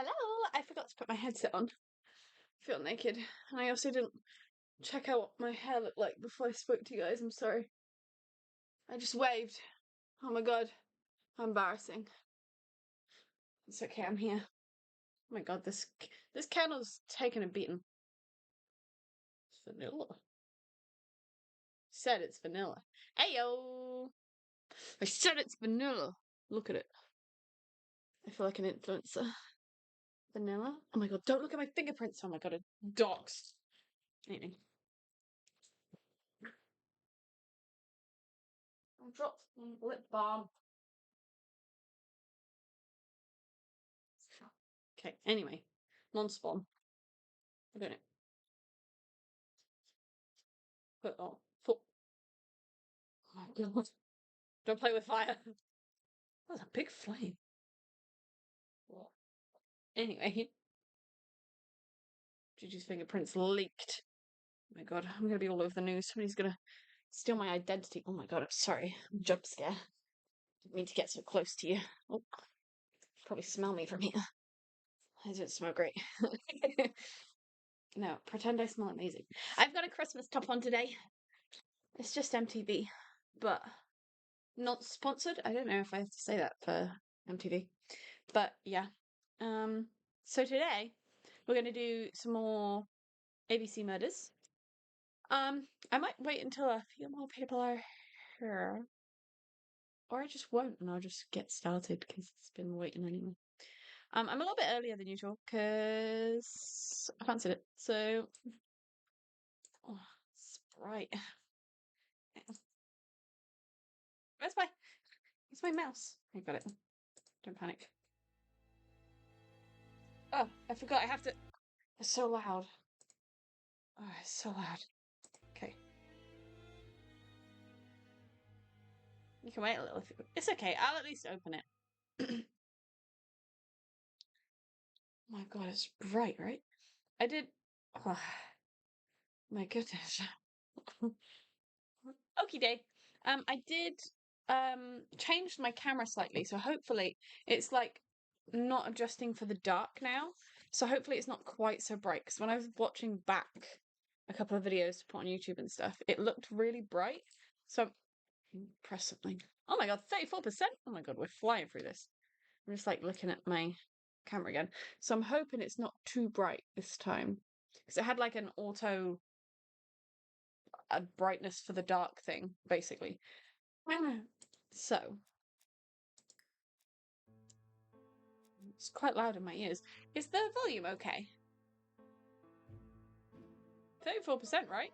Hello! I forgot to put my headset on. I feel naked. And I also didn't check out what my hair looked like before I spoke to you guys. I'm sorry. I just waved. Oh my god. How embarrassing. It's okay, I'm here. Oh my god, this candle's taken a beating. It's vanilla. Said it's vanilla. Ayo! I said it's vanilla. Look at it. I feel like an influencer. Vanilla? Oh my god, don't look at my fingerprints. Oh my god, it dogs. Anyway. I dropped my lip balm. Okay, anyway. Non-spawn. I don't know. Put on. Full. Oh my god. Don't play with fire. That's a big flame. Anyway. Gigi's fingerprints leaked. Oh my god, I'm gonna be all over the news. Somebody's gonna steal my identity. Oh my god, I'm sorry. Jump scare. Didn't mean to get so close to you. Oh, probably smell me from here. I don't smell great. No, pretend I smell amazing. I've got a Christmas top on today. It's just MTV, but not sponsored. I don't know if I have to say that for MTV, but yeah. So today we're gonna do some more ABC murders. I might wait until a few more people are here, or I just won't, and I'll just get started because it's been waiting anyway. I'm a little bit earlier than usual because I fancied it. So, oh, Sprite. Where's my mouse? I got it. Don't panic. Oh, I forgot. I have to. It's so loud. Oh, it's so loud. Okay. You can wait a little. It's okay. I'll at least open it. My god, it's bright, right? I did. Oh, my goodness. Okie day. I did change my camera slightly, so hopefully it's like not adjusting for the dark now. So hopefully it's not quite so bright. Because when I was watching back a couple of videos to put on YouTube and stuff, it looked really bright. So press something. Oh my god, 34%! Oh my god, we're flying through this. I'm just like looking at my camera again. So I'm hoping it's not too bright this time. Because it had like an auto brightness for the dark thing, basically. So it's quite loud in my ears. Is the volume okay? 34%, right?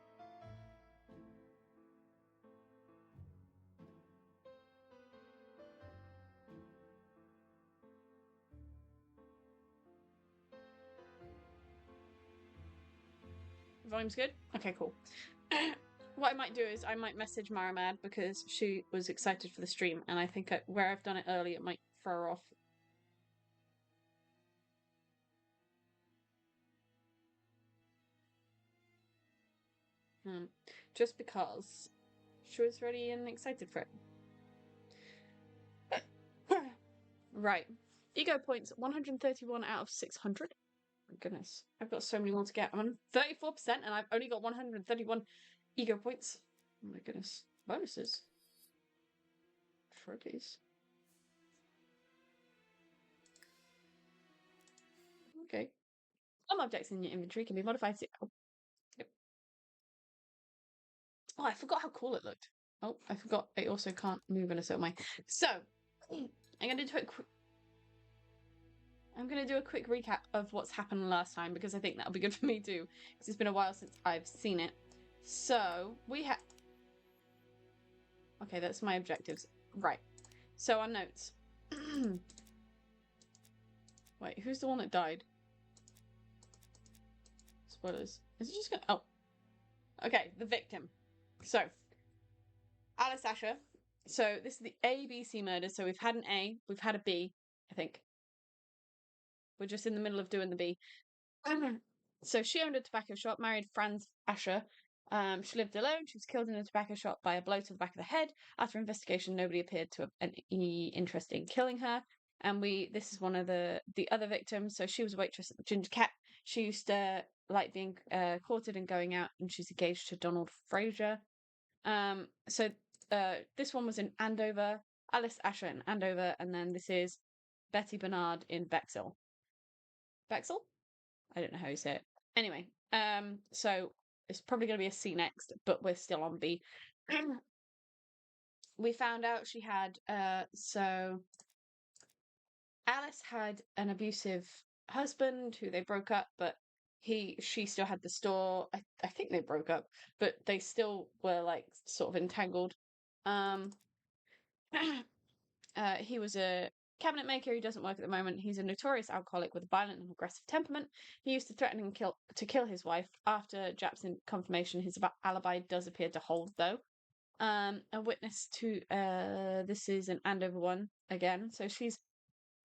Volume's good? Okay, cool. What I might do is I might message Maramad because she was excited for the stream, and I think where I've done it early, it might throw her off. Just because she was ready and excited for it. Right. Ego points 131 out of 600. My goodness. I've got so many more to get. I'm on 34% and I've only got 131 ego points. Oh my goodness. Bonuses. Trophies. Okay. Some objects in your inventory can be modified to... Oh. Yep. Oh, I forgot how cool it looked. Oh, I forgot it also can't move in a certain way. So, I'm going to do a quick recap of what's happened last time because I think that'll be good for me too because it's been a while since I've seen it. So, we have... Okay, that's my objectives. Right. So, our notes. Wait, who's the one that died? Spoilers. Is it just gonna... Oh. Okay, the victim. So, Alice Asher. So, this is the ABC murder. So, we've had an A, we've had a B, I think. We're just in the middle of doing the B. So, she owned a tobacco shop, married Franz Asher. She lived alone. She was killed in a tobacco shop by a blow to the back of the head. After investigation, nobody appeared to have any interest in killing her. And this is one of the other victims. So she was a waitress at the Ginger Cat. She used to like being courted and going out, and she's engaged to Donald Fraser. So this one was in Andover, Alice Asher in Andover, and then this is Betty Bernard in Bexhill. Bexhill? I don't know how you say it. Anyway, so it's probably going to be a C next, but we're still on B. We found out she had, so Alice had an abusive husband who they broke up, but she still had the store. I think they broke up, but they still were like sort of entangled. He was a cabinet maker who doesn't work at the moment. He's a notorious alcoholic with a violent and aggressive temperament. He used to threaten and kill his wife. After Japp's confirmation, his alibi does appear to hold, though. A witness to this is an Andover one again. So she's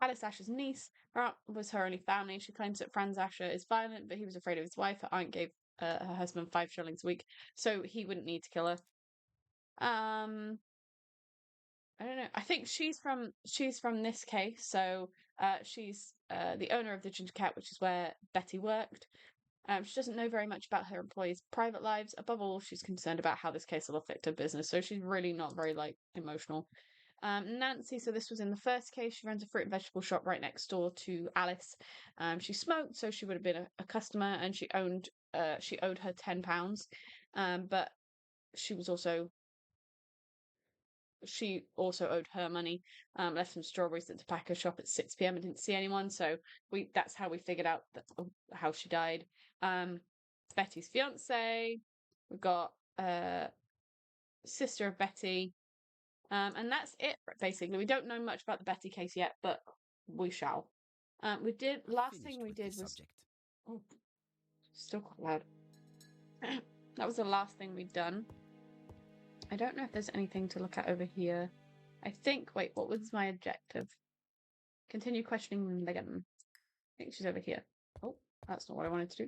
Alice Asher's niece. Her aunt was her only family. She claims that Franz Asher is violent, but he was afraid of his wife. Her aunt gave her husband 5 shillings a week, so he wouldn't need to kill her. I don't know. I think she's from this case. So she's the owner of the Ginger Cat, which is where Betty worked. She doesn't know very much about her employees' private lives. Above all, she's concerned about how this case will affect her business. So she's really not very emotional. Nancy, so this was in the first case. She runs a fruit and vegetable shop right next door to Alice. She smoked, so she would have been a customer, and she owed her £10. But she also owed her money. Left some strawberries at the tobacco shop at 6 p.m. and didn't see anyone, so that's how we figured out how she died. Betty's fiance. We've got sister of Betty. And that's it, basically. We don't know much about the Betty case yet, but we shall. Last thing we did was... Oh, still quite loud. That was the last thing we'd done. I don't know if there's anything to look at over here. I think... Wait, what was my objective? Continue questioning Megan. I think she's over here. Oh, that's not what I wanted to do.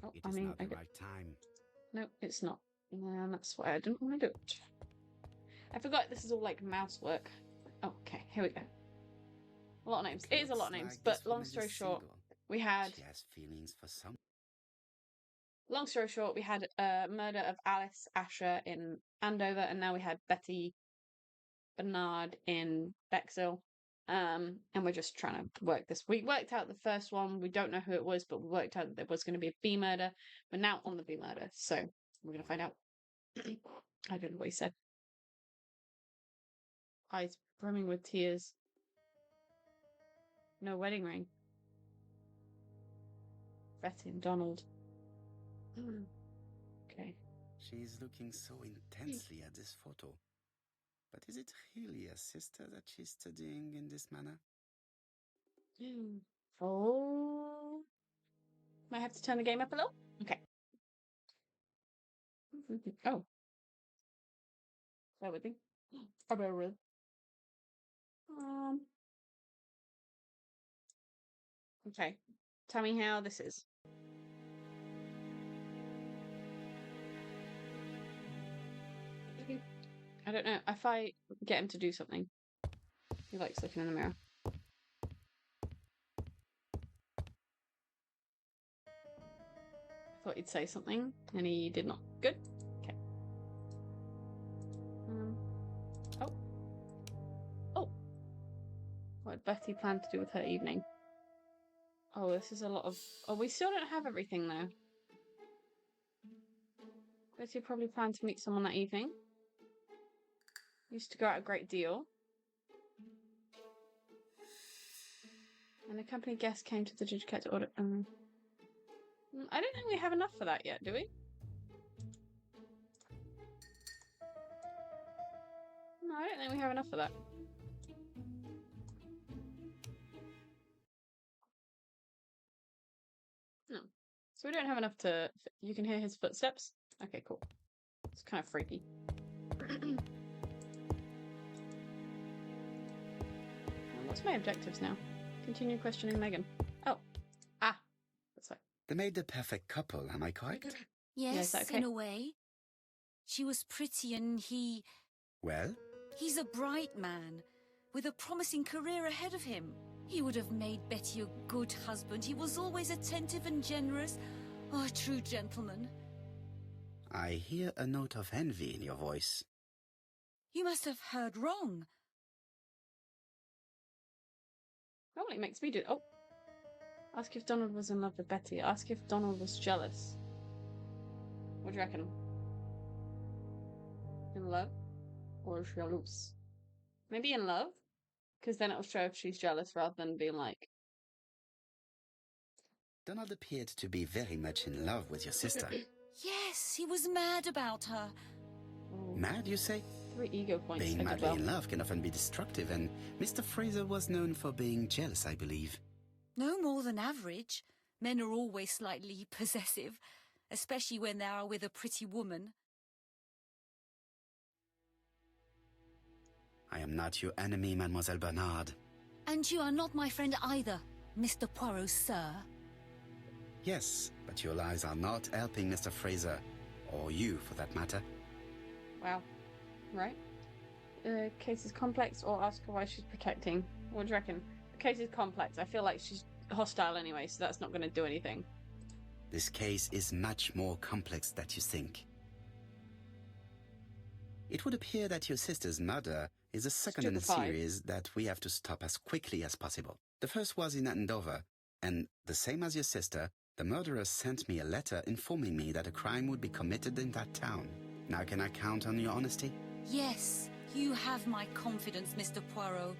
Oh, it is not the right time. No, it's not. That's why I didn't want to do it. I forgot this is all like mouse work. Oh, okay, here we go. A lot of names. It is a lot of names, but long story short, we had... She has feelings for some. Long story short, we had a murder of Alice Asher in Andover, and now we had Betty Bernard in Bexhill. And we're just trying to work this. We worked out the first one. We don't know who it was, but we worked out that there was going to be a B murder. We're now on the B murder, so we're going to find out. I don't know what he said. Eyes brimming with tears. No wedding ring. Betty and Donald. Okay. She is looking so intensely at this photo. But is it really a sister that she's studying in this manner? Oh. Might have to turn the game up a little? Okay. Oh. Bear with me. Bear with. Okay. Tell me how this is. I don't know. If I get him to do something, he likes looking in the mirror. I thought he'd say something, and he did not. Good. Okay. Oh. What did Betty plan to do with her evening? Oh, this is a lot of... Oh, we still don't have everything, though. Betty probably planned to meet someone that evening. Used to go out a great deal. And a company guest came to the Ginger Cat to order... I don't think we have enough for that yet, do we? No, I don't think we have enough for that. No. So we don't have enough to... You can hear his footsteps? Okay, cool. It's kind of freaky. What's my objectives now? Continue questioning Megan. Oh. Ah. That's right. They made the perfect couple, am I correct? Yes, okay? in a way. She was pretty and he... Well? He's a bright man. with a promising career ahead of him. He would have made Betty a good husband. He was always attentive and generous. Oh, a true gentleman. I hear a note of envy in your voice. You must have heard wrong. Probably makes me do. Oh. Ask if Donald was in love with Betty. Ask if Donald was jealous. What do you reckon? In love? Or jealous? Maybe in love? Because then it'll show if she's jealous rather than being like... Donald appeared to be very much in love with your sister. Yes, he was mad about her. Oh, Mad, you say? 3 ego points. Being I did madly well. in love can often be destructive, and Mr. Fraser was known for being jealous, I believe. No more than average. Men are always slightly possessive, especially when they are with a pretty woman. I am not your enemy, Mademoiselle Bernard. And you are not my friend either, Mr. Poirot, sir. Yes, but your lies are not helping Mr. Fraser, or you for that matter. Wow. Right. Case is complex, or ask her why she's protecting. What do you reckon? The case is complex. I feel like she's hostile anyway, so that's not going to do anything. This case is much more complex than you think. It would appear that your sister's murder is the second in a Stupefied. series that we have to stop as quickly as possible. The first was in Andover, and the same as your sister, the murderer sent me a letter informing me that a crime would be committed in that town. Now can I count on your honesty? Yes, you have my confidence, Mr. Poirot.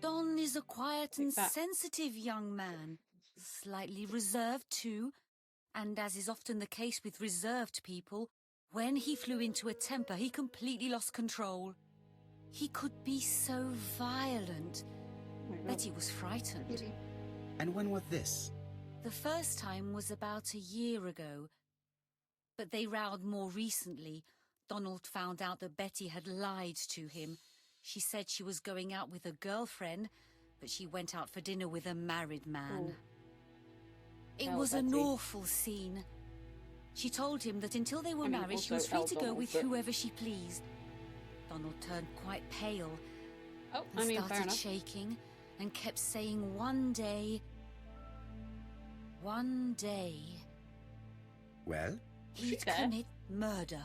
Don is a quiet and that. sensitive young man. Slightly reserved, too. And as is often the case with reserved people, when he flew into a temper, he completely lost control. He could be so violent. Oh my God. Betty was frightened. And when was this? The first time was about a year ago. But they rowed more recently. Donald found out that Betty had lied to him. She said she was going out with a girlfriend, but she went out for dinner with a married man. Oh. It Hell, was an Betty. awful scene. She told him that until they were I mean, married, she also was free L. to go Donald, with but- whoever she pleased. Donald turned quite pale Oh, and I mean, fair started enough. shaking and kept saying one day... Well, he'd there? commit murder.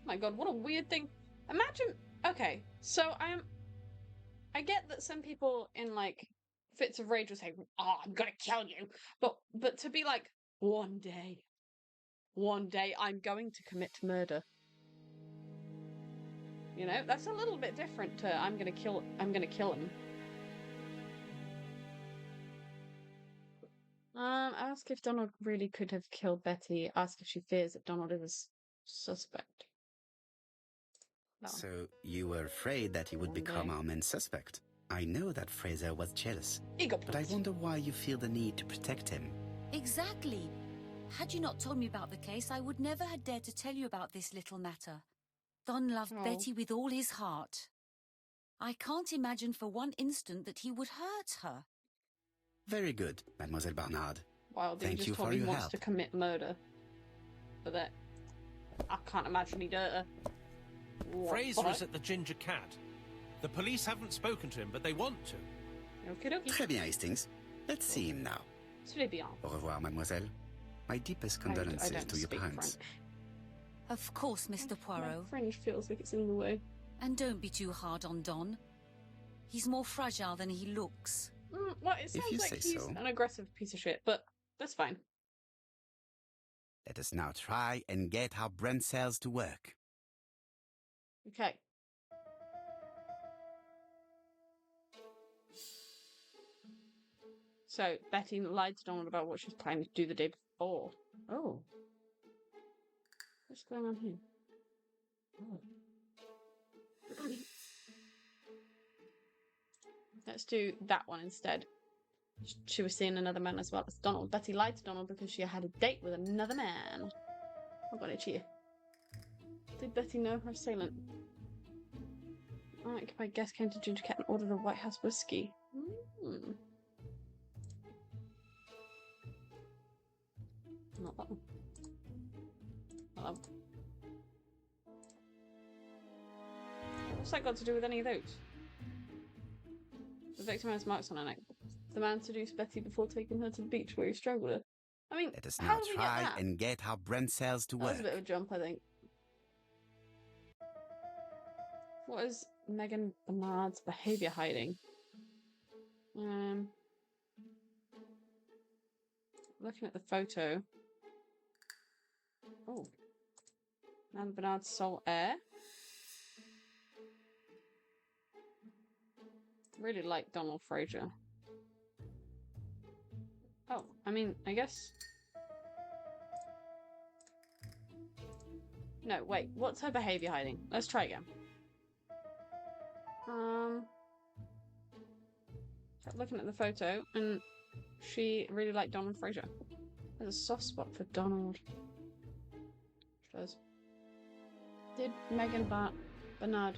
My God, what a weird thing. Imagine. Okay, so I get that some people in like fits of rage will say, "Oh, I'm gonna kill you," but to be like, one day I'm going to commit murder. You know, that's a little bit different to I'm gonna kill him. Ask if Donald really could have killed Betty. Ask if she fears that Donald is a suspect. That one. so you were afraid that he would One become day. our main suspect. I know that Fraser was jealous, Ego but I points. wonder why you feel the need to protect him. Exactly. Had you not told me about the case, I would never have dared to tell you about this little matter. Don loved Oh. Betty with all his heart. I can't imagine for one instant that he would hurt her. Very good, Mademoiselle Bernard. Wild, he Thank just you told for me he your wants help. to commit murder. But that I can't imagine he'd hurt her. What Fraser the is at the Ginger Cat. The police haven't spoken to him, but they want to. Okie dokie. Très bien, Hastings. Let's see him now. Très bien. Au revoir, mademoiselle. My deepest I condolences don't to your speak parents. French. Of course, Mr. My Poirot. French feels like it's in the way. And don't be too hard on Don. He's more fragile than he looks. Well, it you sounds like say he's so. an aggressive piece of shit, but that's fine. Let us now try and get our brain cells to work. Okay. So, Betty lied to Donald about what she was planning to do the day before. Oh. What's going on here? Oh. Let's do that one instead. She was seeing another man as well as Donald. Betty lied to Donald because she had a date with another man. I've got it here. Did Betty know her assailant? Unoccupied guest came to Ginger Cat and ordered a White House whiskey. Not that one. Not that one. What's that got to do with any of those? victim has marks on her neck. The man seduced Betty before taking her to the beach where he strangled her. I mean, Let us how now did we get try that? and get how brain cells to That was work. a bit of a jump, I think. What is Megan Bernard's behaviour hiding? Looking at the photo. Oh. Megan Bernard's sole heir. Really like Donald Fraser. Oh, I mean, I guess... No, wait, what's her behaviour hiding? Let's try again. Looking at the photo, and she really liked Donald Fraser. There's a soft spot for Donald. She does. Did Megan Bernard...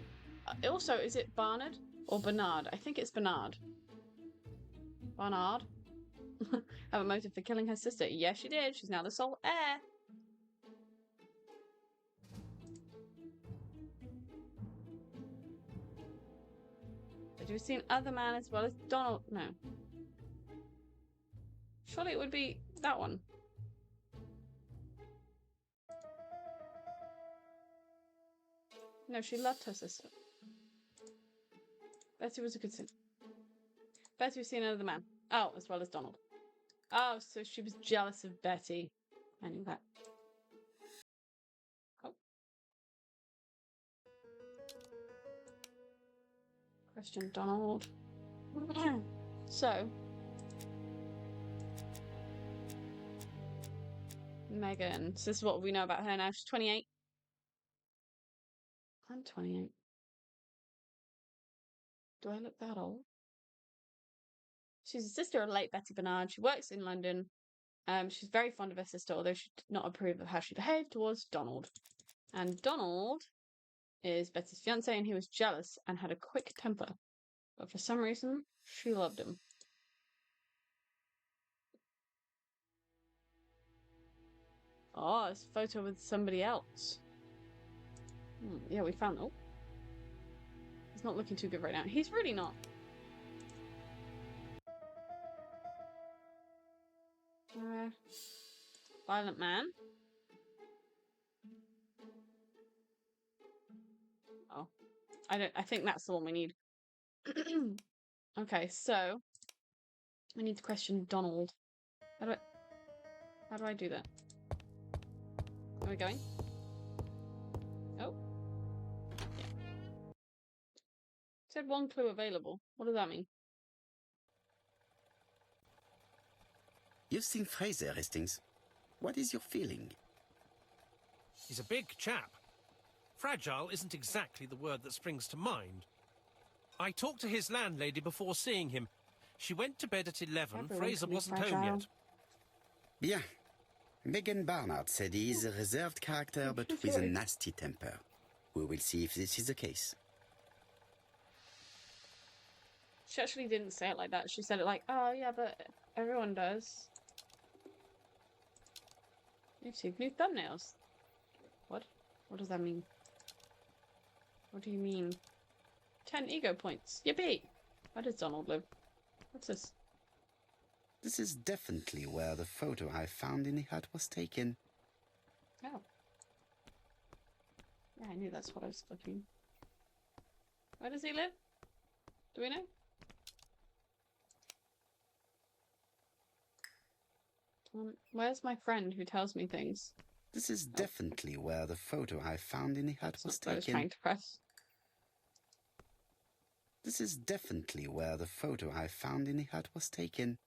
Also, is it Barnard or Bernard? I think it's Bernard. Barnard? Have a motive for killing her sister? Yes, she did. She's now the sole heir. Have you seen other man as well as Donald? No. Surely it would be that one. No, she loved her sister. Betty was a good sister. Betty was seen another man. Oh, as well as Donald. Oh, so she was jealous of Betty. I knew that. Oh. Question Donald. So. Megan. So this is what we know about her now. She's 28. I'm 28. Do I look that old? She's a sister of late Betty Bernard. She works in London. She's very fond of her sister, although she did not approve of how she behaved towards Donald. And Donald is Betty's fiance, and he was jealous and had a quick temper. But for some reason, she loved him. Oh, it's a photo with somebody else. Yeah, we found... Oh. He's not looking too good right now. He's really not. Violent man. Oh. I think that's the one we need. Okay, so I need to question Donald. How do I do that? Are we going? Oh. Yeah. It said one clue available. What does that mean? You've seen Fraser, Hastings. What is your feeling? He's a big chap. Fragile isn't exactly the word that springs to mind. I talked to his landlady before seeing him. She went to bed at 11. Everyone Fraser can be wasn't home fragile. yet. Bien. Megan Barnard said he is a reserved character but with a nasty temper. We will see if this is the case. She actually didn't say it like that. She said it like, oh yeah, but everyone does. You've seen new thumbnails. What? What does that mean? What do you mean? 10 ego points. Yippee! Where does Donald live? What's this? This is definitely where the photo I found in the hut was taken. Oh. Yeah, I knew that's what I was looking. Where does he live? Do we know? Where's my friend who tells me things? This is definitely where the photo I found in the hut That's was not what I was taken. trying to press. This is definitely where the photo I found in the hut was taken.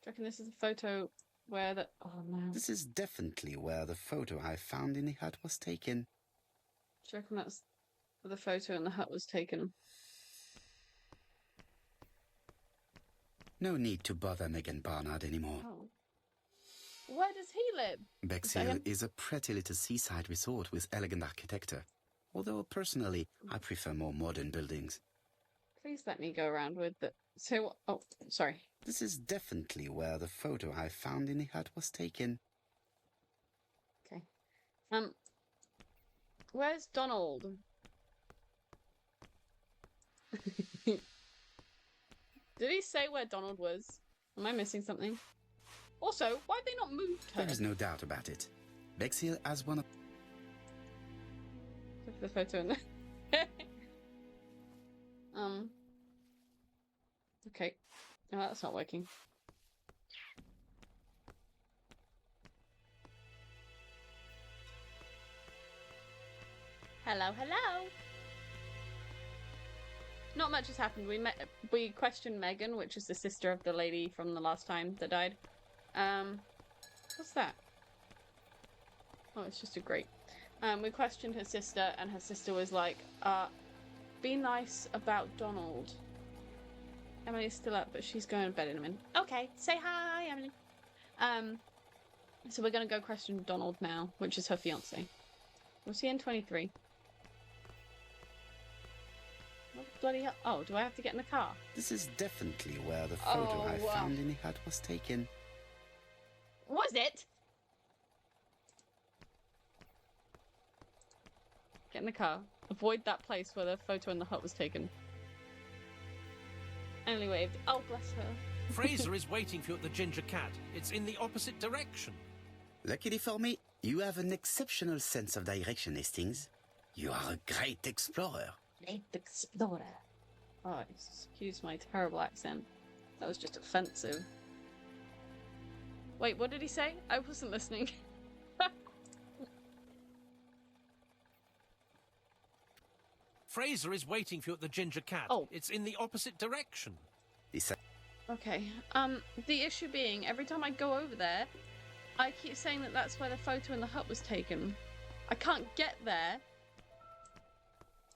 Do you reckon this is a photo where the... Oh no. This is definitely where the photo I found in the hut was taken. Do you reckon that's where the photo in the hut was taken? No need to bother Megan Barnard anymore. Oh. Where does he live? Bexhill him? is a pretty little seaside resort with elegant architecture. Although personally, I prefer more modern buildings. Please let me go around with the... So, oh, sorry. This is definitely where the photo I found in the hut was taken. Okay. Where's Donald? Did he say where Donald was? Am I missing something? Also, why have they not moved her? There is no doubt about it. Bexhill has one of... Look at the photo in there. Okay. No, that's not working. Hello, hello. Not much has happened. We questioned Megan, which is the sister of the lady from the last time that died. What's that? Oh, it's just a grate. We questioned her sister, and her sister was like, be nice about Donald. Emily's still up, but she's going to bed in a minute. Okay, say hi, Emily. So we're going to go question Donald now, which is her fiance. Was he in 23? What the bloody hell? Oh, do I have to get in the car? This is definitely where the photo I found in the hut was taken. Was it? Get in the car. Avoid that place where the photo in the hut was taken. Emily waved. Oh, bless her. Fraser is waiting for you at the Ginger Cat. It's in the opposite direction. Luckily for me, you have an exceptional sense of direction, Hastings. You are a great explorer. Great explorer. Oh, excuse my terrible accent. That was just offensive. Wait, what did he say? I wasn't listening. Fraser is waiting for you at the Ginger Cat. Oh. It's in the opposite direction. Okay. The issue being, every time I go over there, I keep saying that that's where the photo in the hut was taken. I can't get there.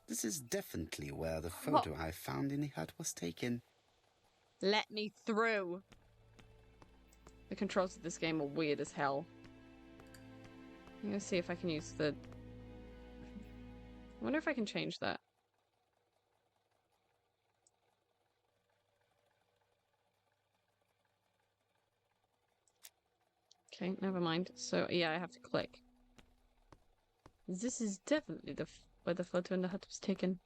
This is definitely where the photo I found in the hut was taken. Let me through. The controls of this game are weird as hell. I'm gonna see if I can use the... I wonder if I can change that. Okay, never mind. So, yeah, I have to click. This is definitely where the photo in the hut was taken.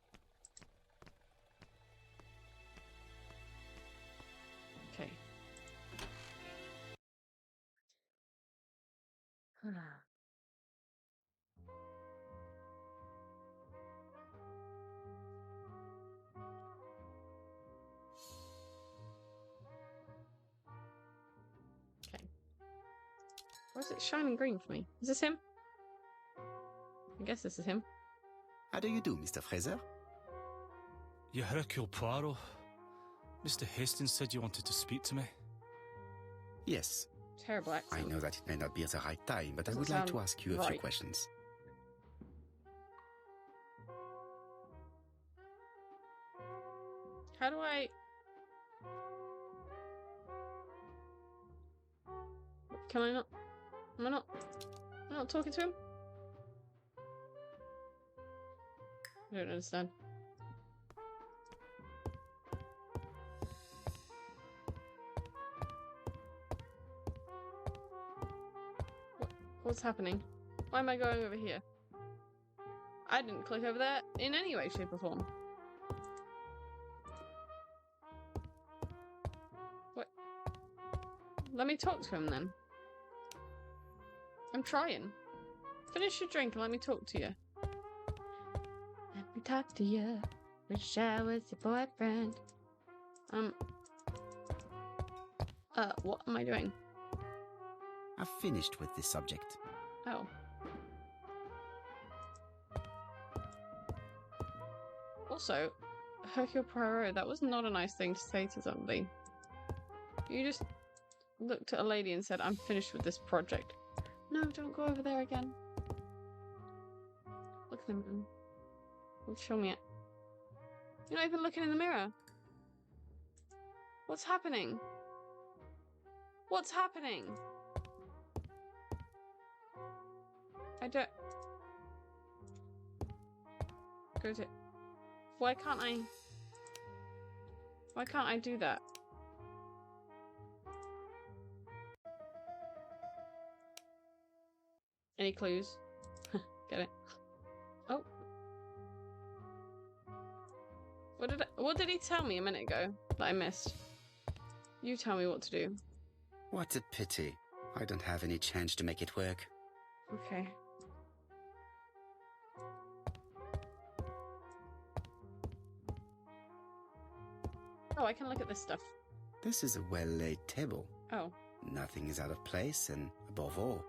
Okay. Okay. Why is it shining green for me? Is this him? I guess this is him. How do you do, Mr. Fraser? You're Hercule Poirot. Mr. Hastings said you wanted to speak to me. Yes. Terrible accent. I know that it may not be the right time, but I Doesn't would like to sound ask you a few right. questions. How do I... Can I not... Am I not talking to him? I don't understand. What's happening? Why am I going over here? I didn't click over there in any way, shape or form. What? Let me talk to him then. I'm trying. Finish your drink and let me talk to you. Let me talk to you. Wish I was your boyfriend. What am I doing? I've finished with this subject. Oh. Also, Hercule Poirot, that was not a nice thing to say to somebody. You just looked at a lady and said, I'm finished with this project. No, don't go over there again. Look at him. Show me it. You're not even looking in the mirror. What's happening? What's happening? I don't... Go to... Why can't I do that? Any clues? Get it? Oh. What did he tell me a minute ago that I missed? You tell me what to do. What a pity. I don't have any change to make it work. Okay. Oh, I can look at this stuff. This is a well-laid table. Oh. Nothing is out of place, and above all,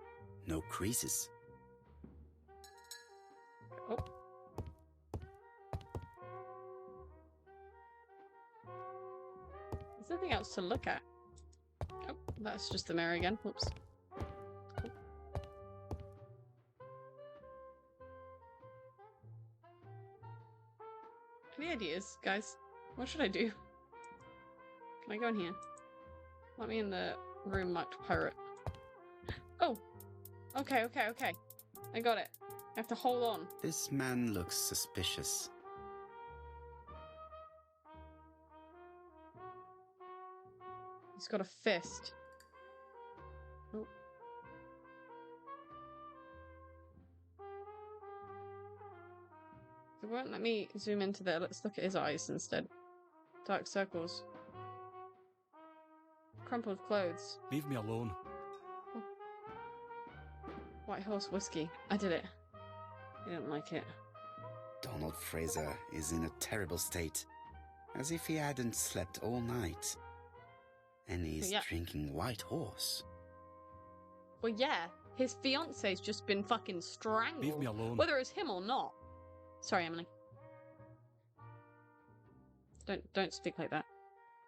no creases. Oh. There's nothing else to look at. Oh, that's just the mirror again. Whoops. Oh. Any ideas, guys? What should I do? Can I go in here? Let me in the room marked pirate. Oh! Okay. I got it. I have to hold on. This man looks suspicious. He's got a fist. Oh. It won't let me zoom into there. Let's look at his eyes instead. Dark circles. Crumpled clothes. Leave me alone. Oh. White Horse Whiskey. I did it. I didn't like it. Donald Fraser is in a terrible state, as if he hadn't slept all night. And he's drinking White Horse. Well, yeah. His fiance's just been fucking strangled. Leave me alone. Whether it's him or not. Sorry, Emily. Don't speak like that.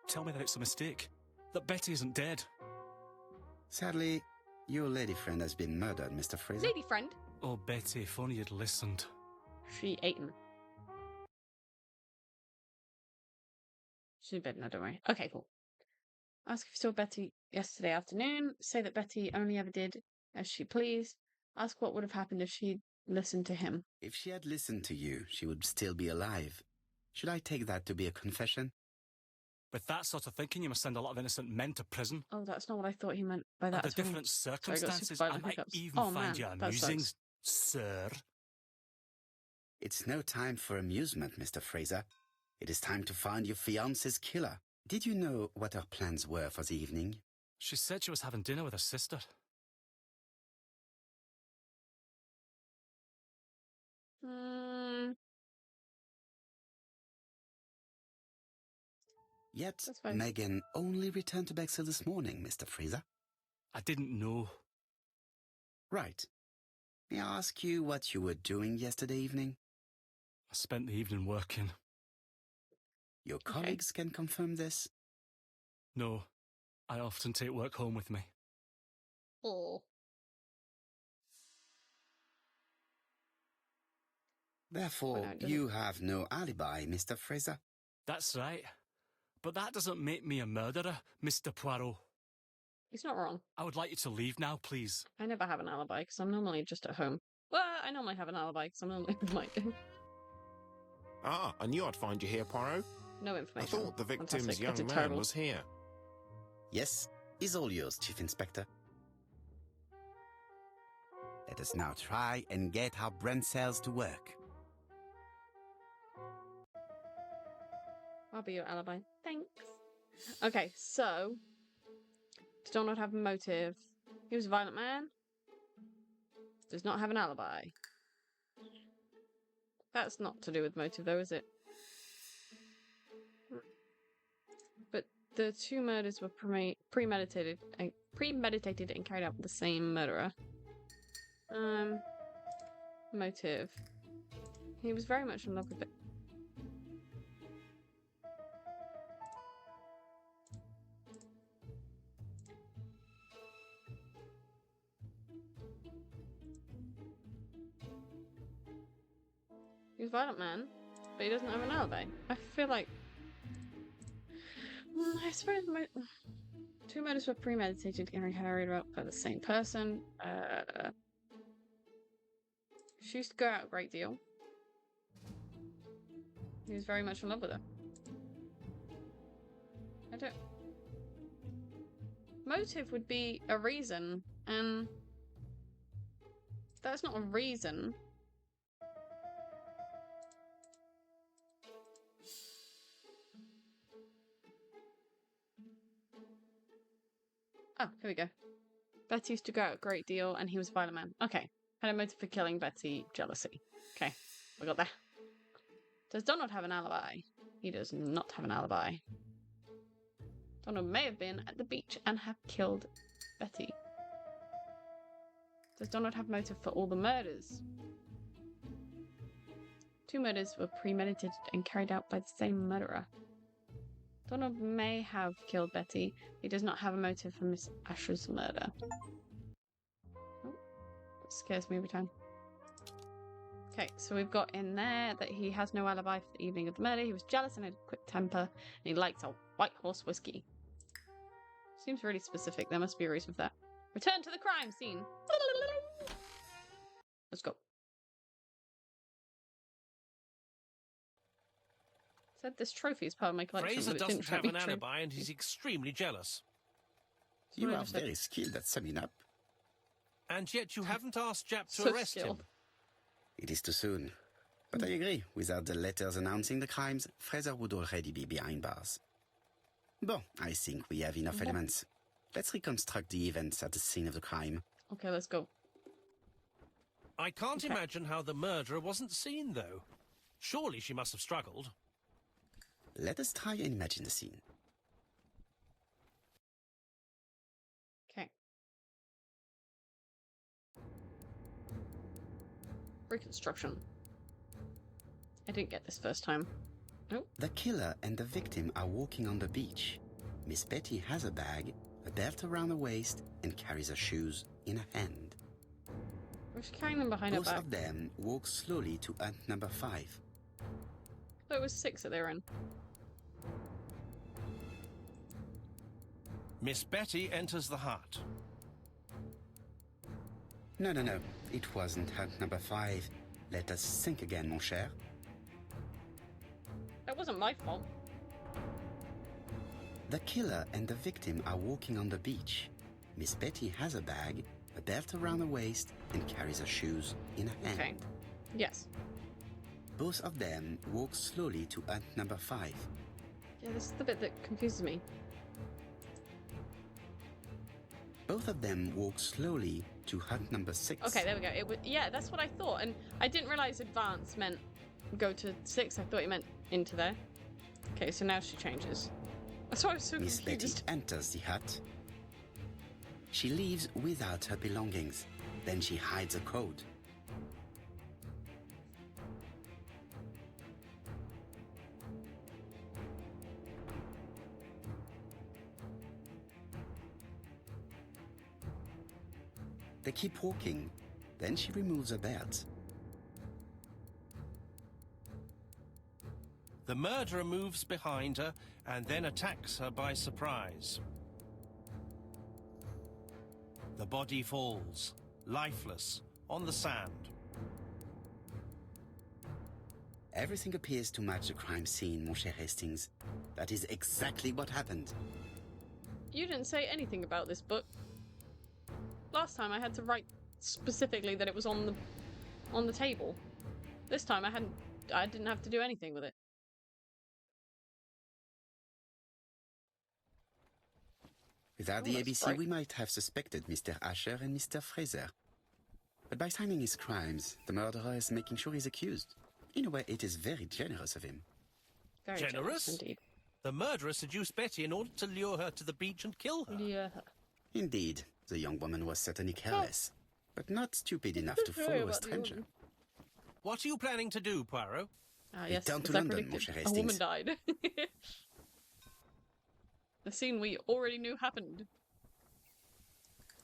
Tell me that it's a mistake. That Betty isn't dead. Sadly, your lady friend has been murdered, Mr. Fraser. Lady friend? Oh, Betty, if only you'd listened. She ate him. She's in bed now, don't worry. Okay, cool. Ask if you saw Betty yesterday afternoon. Say that Betty only ever did as she pleased. Ask what would have happened if she'd listened to him. If she had listened to you, she would still be alive. Should I take that to be a confession? With that sort of thinking, you must send a lot of innocent men to prison. Oh, that's not what I thought he meant by that. Under different circumstances, I might even find you amusing, sir. It's no time for amusement, Mr. Fraser. It is time to find your fiance's killer. Did you know what her plans were for the evening? She said she was having dinner with her sister. Yet, Megan only returned to Bexhill this morning, Mr. Fraser. I didn't know. Right. May I ask you what you were doing yesterday evening? I spent the evening working. Your colleagues can confirm this? No. I often take work home with me. Oh. Therefore, you have no alibi, Mr. Fraser? That's right. But that doesn't make me a murderer, Mr. Poirot. He's not wrong. I would like you to leave now, please. I never have an alibi because I'm normally just at home. Well, I normally have an alibi because I'm normally with Mike. Ah, I knew I'd find you here, Poirot. No I information. thought the victim's Fantastic. young man terrible. was here. Yes, he's all yours, Chief Inspector. Let us now try and get our brain cells to work. I'll be your alibi. Thanks. Okay, so does Donald have a motive? He was a violent man. Does not have an alibi. That's not to do with motive, though, is it? But the two murders were premeditated and carried out with the same murderer. Motive. He was very much in love with it. He's a violent man, but he doesn't have an alibi. I feel like... I suppose two murders were premeditated and carried out by the same person. She used to go out a great deal. He was very much in love with her. I don't... Motive would be a reason, and... that's not a reason. Oh, here we go. Betty used to go out a great deal, and he was a violent man. Okay. Had a motive for killing Betty, jealousy. Okay, we got there. Does Donald have an alibi? He does not have an alibi. Donald may have been at the beach and have killed Betty. Does Donald have motive for all the murders? 2 murders were premeditated and carried out by the same murderer. Donald may have killed Betty. He does not have a motive for Miss Asher's murder. Oh, that scares me every time. Okay, so we've got in there that he has no alibi for the evening of the murder. He was jealous and had a quick temper, and he likes a White Horse whiskey. Seems really specific. There must be a reason for that. Return to the crime scene. Let's go. Said this trophy is part of my collection. Fraser but it didn't doesn't have be an true. alibi and he's extremely jealous. You what I are just said. very skilled at summing up. And yet you haven't asked Jap to So arrest skilled. him. It is too soon. But I agree. Without the letters announcing the crimes, Fraser would already be behind bars. Bon, I think we have enough elements. Let's reconstruct the events at the scene of the crime. Okay, let's go. I can't Okay. imagine how the murderer wasn't seen, though. Surely she must have struggled. Let us try and imagine the scene. Okay. Reconstruction. I didn't get this first time. Nope. The killer and the victim are walking on the beach. Miss Betty has a bag, a belt around her waist, and carries her shoes in her hand. Was she carrying them behind her Both back? of them walk slowly to hut number 5. There was 6 that they were in. Miss Betty enters the hut. No. It wasn't hut number 5. Let us think again, mon cher. That wasn't my fault. The killer and the victim are walking on the beach. Miss Betty has a bag, a belt around her waist, and carries her shoes in her hand. Okay. Yes. Both of them walk slowly to hut number 5. Yeah, this is the bit that confuses me. Both of them walk slowly to hut number 6. Okay, there we go. It was, yeah, that's what I thought, and I didn't realize advance meant go to 6. I thought it meant into there. Okay, so now she changes. That's why I was so Miss Betty confused. enters the hut. She leaves without her belongings. Then she hides a code. They keep walking. Then she removes her belt. The murderer moves behind her and then attacks her by surprise. The body falls, lifeless, on the sand. Everything appears to match the crime scene, mon cher Hastings. That is exactly what happened. You didn't say anything about this book. Last time I had to write specifically that it was on the table. This time I didn't have to do anything with it. Without Oh, the that's ABC, bright. we might have suspected Mr. Asher and Mr. Fraser. But by signing his crimes, the murderer is making sure he's accused. In a way, it is very generous of him. Very Generous? indeed. The murderer seduced Betty in order to lure her to the beach and kill her. Yeah. Indeed, the young woman was certainly careless, but not stupid enough to Sorry follow a about the stranger. woman. What are you planning to do, Poirot? Ah, yes, Return to as I London, predicted, mon cher a woman Hastings. died. The scene we already knew happened.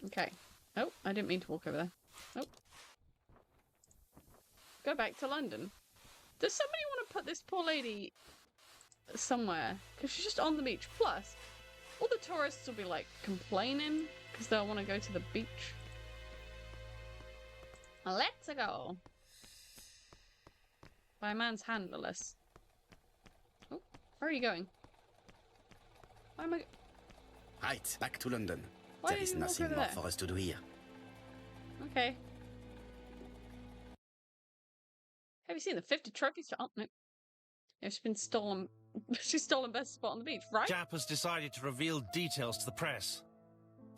Okay. Oh, I didn't mean to walk over there. Oh. Go back to London. Does somebody want to put this poor lady somewhere? Because she's just on the beach. Plus, all the tourists will be like complaining because they'll want to go to the beach. Let's go. By a man's hand, no less. Oh, where are you going? Why am I? Right, back to London. Why There did is you walk nothing over more there? for us to do here. Okay. Have you seen the 50 trophies? Oh, no. Yeah, she's been stolen. She's stolen best spot on the beach, right? Jap has decided to reveal details to the press.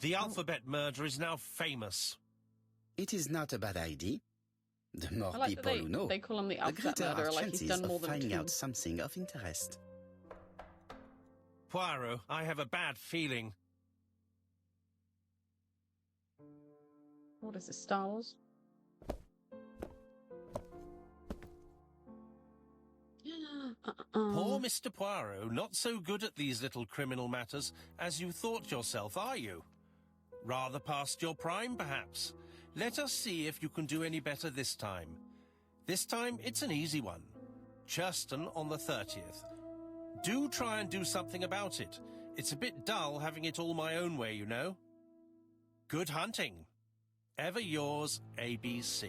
The alphabet murder is now famous. It is not a bad idea. The more I like people that who know, they call him the the alphabet greater murderer, our like he's chances done more of than finding two. out something of interest. Poirot, I have a bad feeling. What is this, Star Wars? Poor Mr. Poirot, not so good at these little criminal matters as you thought yourself, are you? Rather past your prime, perhaps. Let us see if you can do any better this time. This time, it's an easy one. Churston on the 30th. Do try and do something about it. It's a bit dull having it all my own way, you know. Good hunting. Ever yours, ABC.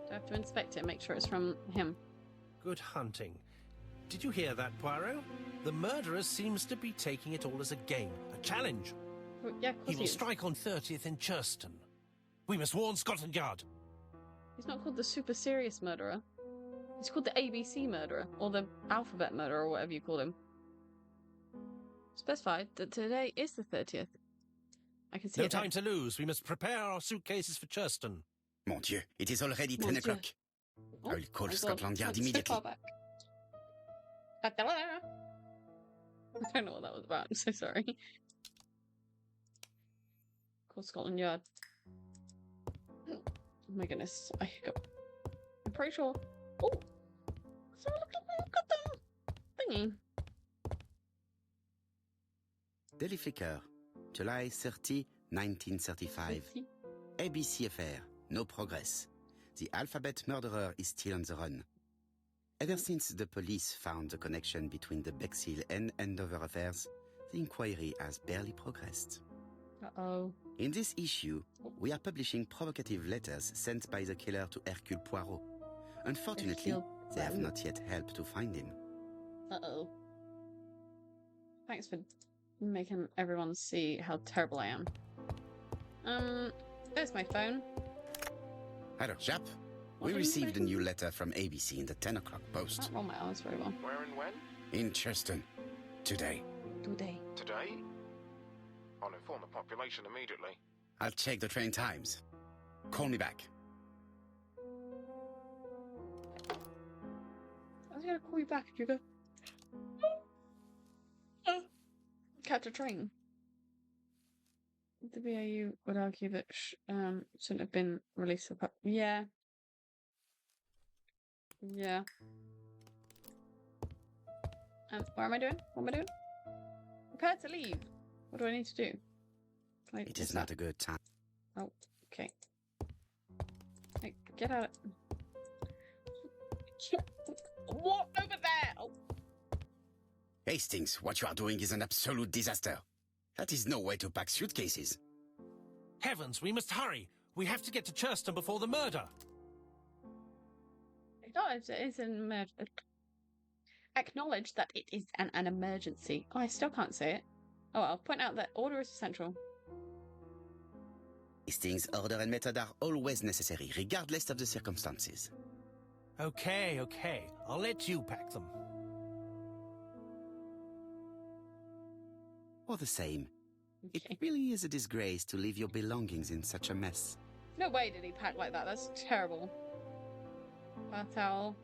Do I have to inspect it, make sure it's from him? Good hunting. Did you hear that, Poirot? The murderer seems to be taking it all as a game, a challenge. Well, yeah, of course He will is. strike on 30th in Churston. We must warn Scotland Yard. He's not called the super serious murderer. He's called the ABC murderer, or the alphabet murderer, or whatever you call him. Specified that today is the 30th. I can see No it there. time to lose. We must prepare our suitcases for Churston. Mon Dieu, it is already Mon 10 Dieu. o'clock. Oh, I will call my God, Scotland Yard went so immediately. far back. I don't know what that was about. I'm so sorry. Call Scotland Yard. Oh my goodness, I hiccup. I'm pretty sure. Oh, so look at that goddamn thingy. Daily Flicker, July 30, 1935. ABC affair, no progress. The alphabet murderer is still on the run. Ever since the police found the connection between the Bexhill and Andover affairs, the inquiry has barely progressed. Uh-oh. In this issue, we are publishing provocative letters sent by the killer to Hercule Poirot. Unfortunately, Hercule they have Poirot. not yet helped to find him. Uh-oh. Thanks for making everyone see how terrible I am. There's my phone. Hello, chap. What We do you received a mean? new letter from ABC in the 10 o'clock I post. can't roll my eyes very well. Where and when? In Churston. Today. Today. Today? I'll inform the population immediately. I'll check the train times. Call me back. I was gonna call you back if you go. Catch a train. The BAU would argue that shouldn't have been released for yeah. Yeah. What am I doing? What am I doing? Prepare to leave. What do I need to do? Like, It is not a good time. Oh, okay. Hey, get out. What over there? Oh. Hastings, what you are doing is an absolute disaster. That is no way to pack suitcases. Heavens, we must hurry. We have to get to Churston before the murder. It's an emergency. Acknowledge that it is an emergency. Oh, I still can't say it. Oh, I'll point out that order is essential. Hastings' order and method are always necessary, regardless of the circumstances. Okay. I'll let you pack them. All the same, it Okay. really is a disgrace to leave your belongings in such a mess. No way did he pack like that. That's terrible. Bath towel.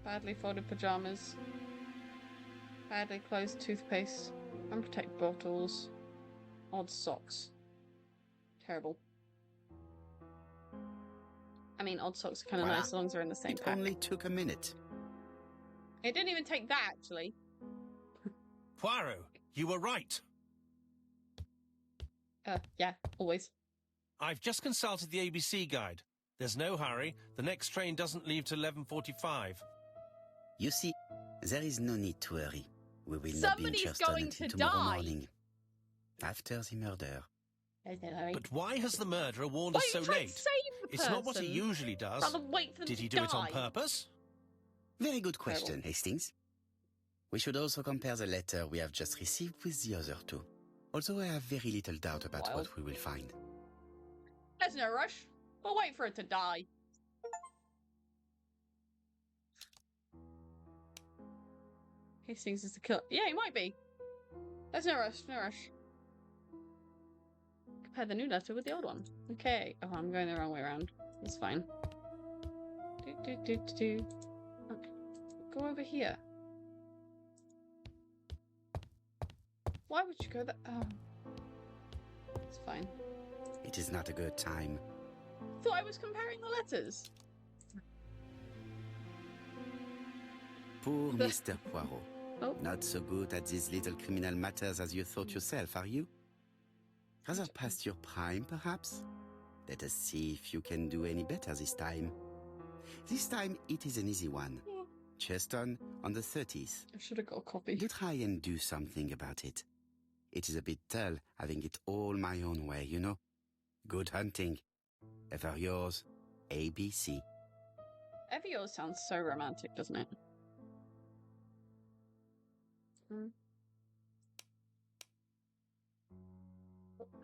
Badly folded pajamas. Badly closed toothpaste. Unprotected bottles. Odd socks. Terrible. I mean, odd socks are kind of Voila. nice as long as they're in the same It pack. only took a minute. It didn't even take that, actually. Poirot, you were right. Yeah, always. I've just consulted the ABC guide. There's no hurry. The next train doesn't leave till 11:45. You see, there is no need to hurry. We will not be in Somebody's Churston going until to tomorrow die. morning. After the murder. There's no hurry. But why has the murderer warned Why us are so you trying late? to save the It's not what he person? usually does. Rather wait for them Did to he do it on die. purpose? Very good question, Hastings. We should also compare the letter we have just received with the other two. Although I have very little doubt about Wild. what we will find. There's no rush. We'll wait for it to die. Hastings is the killer. Yeah, he might be. There's no rush, no rush. Compare the new letter with the old one. Okay. Oh, I'm going the wrong way around. It's fine. Okay. Go over here. Why would you go that? Oh. It's fine. It is not a good time. Thought I was comparing the letters. Poor Mr. Poirot. Oh. Not so good at these little criminal matters as you thought yourself, are you? Rather past your prime, perhaps? Let us see if you can do any better this time. This time it is an easy one. Yeah. Cheston on the 30th. I should have got a copy. Do try and do something about it. It is a bit dull having it all my own way, you know. Good hunting. Ever yours, ABC. Ever yours sounds so romantic, doesn't it?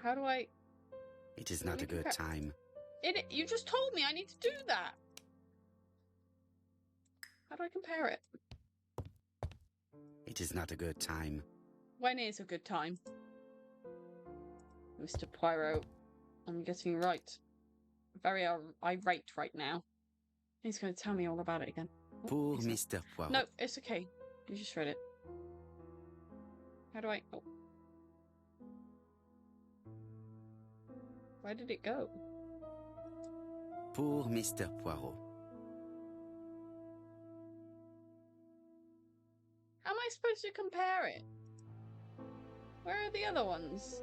How do I... It is not a good time. You just told me I need to do that. How do I compare it? It is not a good time. When is a good time? Mr. Poirot, I'm getting very irate right now. He's going to tell me all about it again. Oh, Poor Mr. Poirot. No, it's okay. You just read it. How do I... Oh. Where did it go? Poor Mr. Poirot. How am I supposed to compare it? Where are the other ones?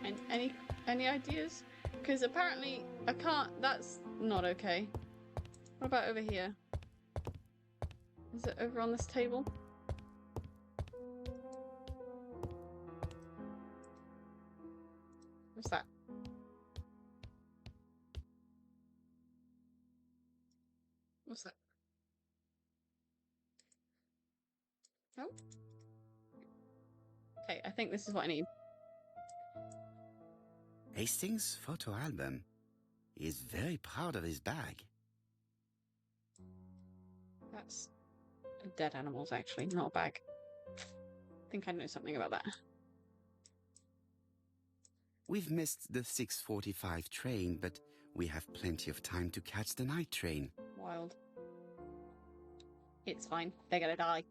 And any ideas? Because apparently I can't. That's not okay. What about over here? Is it over on this table? What's that? What's that? Oh. Okay, I think this is what I need. Hastings' photo album. He is very proud of his bag. That's dead animals, actually, not a bag. I think I know something about that. We've missed the 6:45 train, but we have plenty of time to catch the night train. Wild. It's fine. They're gonna die.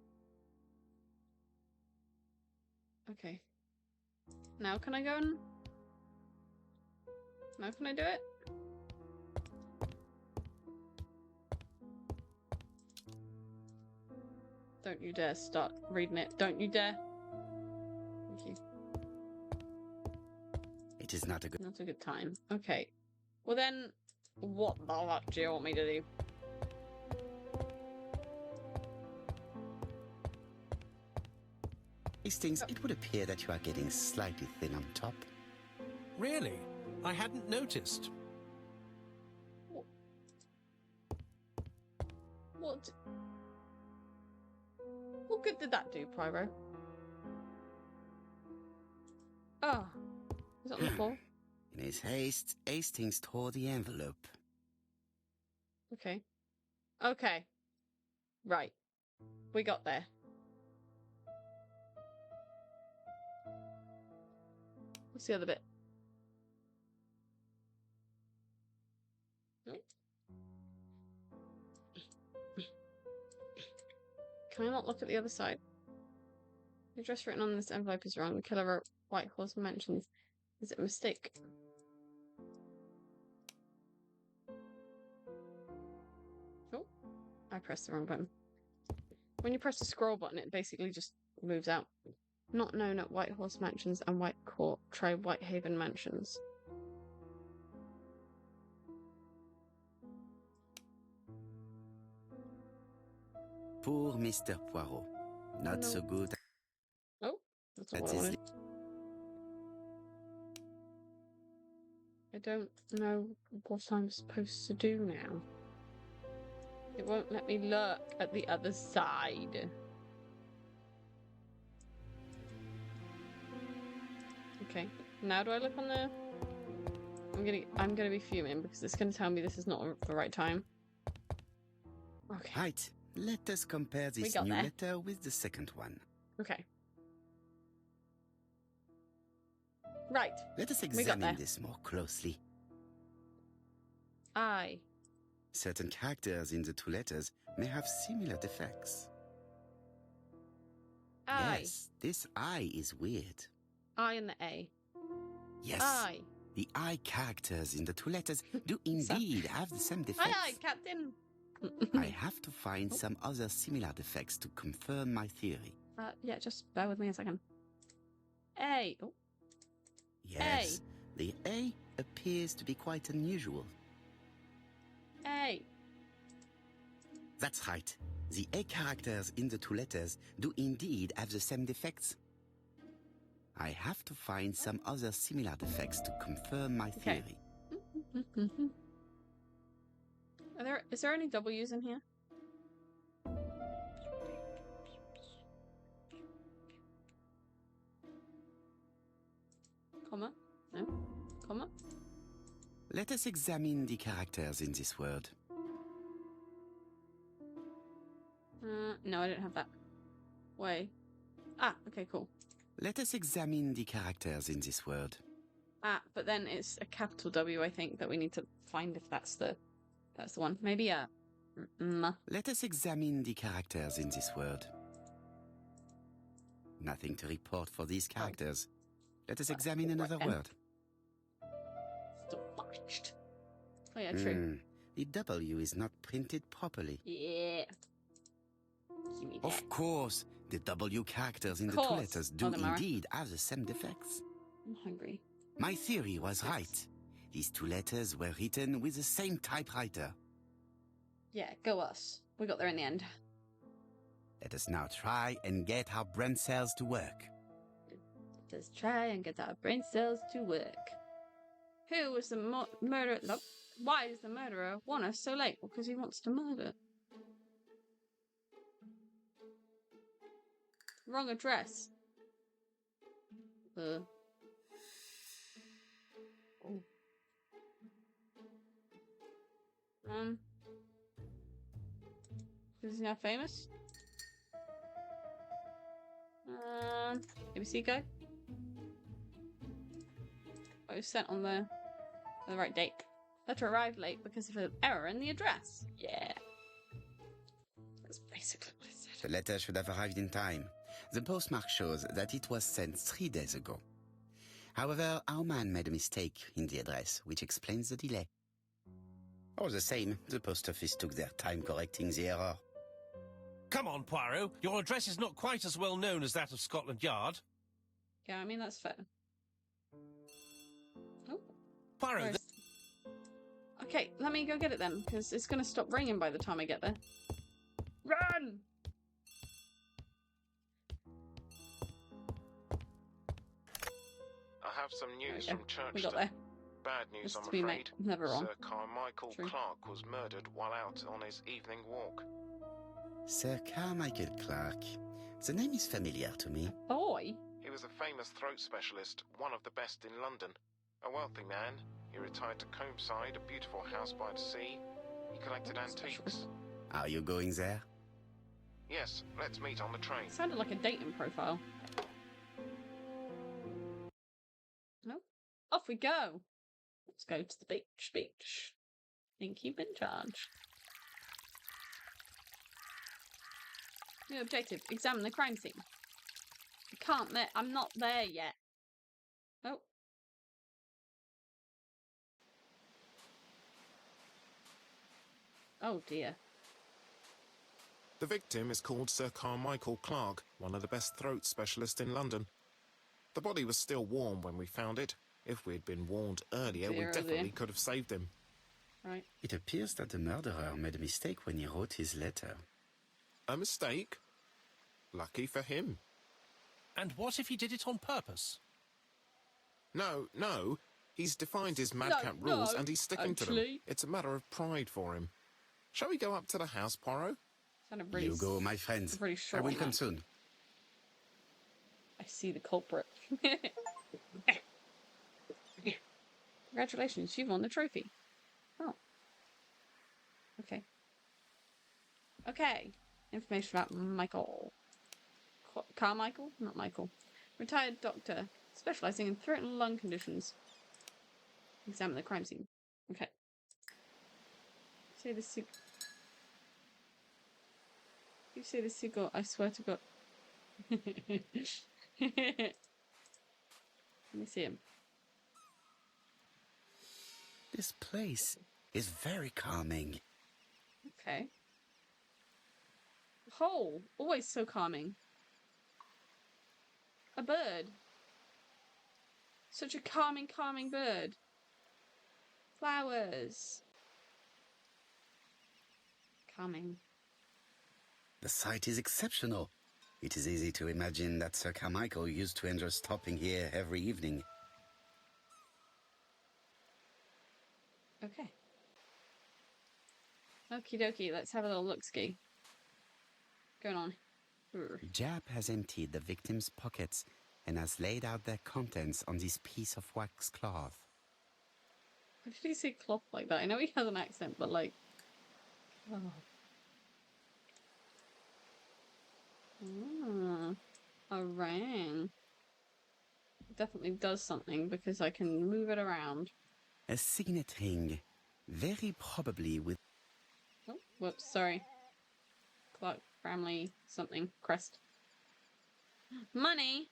Okay. Now can I go and... Now can I do it? Don't you dare start reading it. Don't you dare. Thank you. It is not a good... Not a good time. Okay. Well then, what the fuck do you want me to do? Hastings, it would appear that you are getting slightly thin on top. Really? I hadn't noticed. What good did that do, Pyro? Ah, is it on the floor? In his haste, Hastings tore the envelope. Okay. Okay. Right. We got there. What's the other bit? Oh. Can I not look at the other side? The address written on this envelope is wrong. The killer wrote White Horse Mansions. Is it a mistake? Oh, I pressed the wrong button. When you press the scroll button, it basically just moves out. Not known at White Horse Mansions and White Court. Try Whitehaven Mansions. Poor Mr. Poirot. Not so good. Oh, that's That what I is wanted. I don't know what I'm supposed to do now. It won't let me look at the other side. Okay, now do I look on the... I'm gonna be fuming because it's gonna tell me this is not the right time. Okay. Right, let us compare this got new there. letter with the second one. Okay. Right. Let us got examine there. this more closely. I. Certain characters in the two letters may have similar defects. Yes, this I is weird. I and the A. Yes, I. the I characters in the two letters do indeed have the same defects. Aye, Captain. I have to find some other similar defects to confirm my theory. Yeah, just bear with me a second. A. Oh, Yes, the A appears to be quite unusual. A. That's right. The A characters in the two letters do indeed have the same defects. I have to find some other similar defects to confirm my Okay. theory. Is there any W's in here? Comma? No? Comma? Let us examine the characters in this word. No, I don't have that. Way. Ah, okay, cool. Let us examine the characters in this word. Ah, but then it's a capital W, I think, that we need to find if that's the one. Maybe a M. Let us examine the characters in this word. Nothing to report for these characters. Let us examine another then. word. Still botched. Oh yeah, true. The W is not printed properly. Yeah. Give me that. Of course, the W characters in the Course. two letters do Oh, Mara. indeed have the same defects. I'm hungry. My theory was right. These two letters were written with the same typewriter. Yeah, go us. We got there in the end. Let us now try and get our brain cells to work. Let's try and get our brain cells to work. Who was the murderer? No. Why does the murderer want us so late? Well, because he wants to murder. Wrong address. Oh. Is he now famous? ABC guy? I was sent on the right date. Letter arrived late because of an error in the address. Yeah. That's basically what I said. The letter should have arrived in time. The postmark shows that it was sent 3 days ago. However, our man made a mistake in the address, which explains the delay. All the same, the post office took their time correcting the error. Come on, Poirot. Your address is not quite as well known as that of Scotland Yard. Yeah, I mean, that's fair. Oh. Poirot, where's- Okay, let me go get it then, because it's going to stop ringing by the time I get there. Run! I have some news There from we got Churchton. there. Bad news, Just I'm to be afraid. never wrong. Sir Carmichael True. Clark was murdered while out on his evening walk. Sir Carmichael Clark. The name is familiar to me. Boy! He was a famous throat specialist, one of the best in London. A wealthy man, he retired to Combside, a beautiful house by the sea. He collected antiques. Are you going there? Yes, let's meet on the train. Sounded like a dating profile. No. Off we go. Let's go to the beach. And keep in charge. New objective. Examine the crime scene. I can't there. I'm not there yet. Oh. Oh dear. The victim is called Sir Carmichael Clark, one of the best throat specialists in London. The body was still warm when we found it. If we'd been warned earlier, we Dear, oh definitely dear. could have saved him. Right. It appears that the murderer made a mistake when he wrote his letter. A mistake? Lucky for him. and what if he did it on purpose? No. He's defined his madcap No, rules and he's sticking to them. actually. It's a matter of pride for him. Shall we go up to the house, Poirot? Sounded really You go, my friend. pretty I short will on come that. soon. I see the culprit. Congratulations, you've won the trophy. Oh. Okay. Okay. Information about Michael. Carmichael? Not Michael. Retired doctor, specializing in throat and lung conditions. Examine the crime scene. Okay. Say the secret. You say the secret, I swear to God. Let me see him. This place is very calming. Okay. Hole, always so calming. A bird. Such a calming, calming bird. Flowers. Calming. The site is exceptional. It is easy to imagine that Sir Carmichael used to enjoy stopping here every evening. Okay. Okie dokie, let's have a little look-ski. Going on. Jap has emptied the victim's pockets and has laid out their contents on this piece of wax cloth. Why did he say cloth like that? I know he has an accent, but like... Oh. A ring. Definitely does something because I can move it around. A signet ring, very probably with... Oh, whoops, sorry. Clark family something. Crest. Money!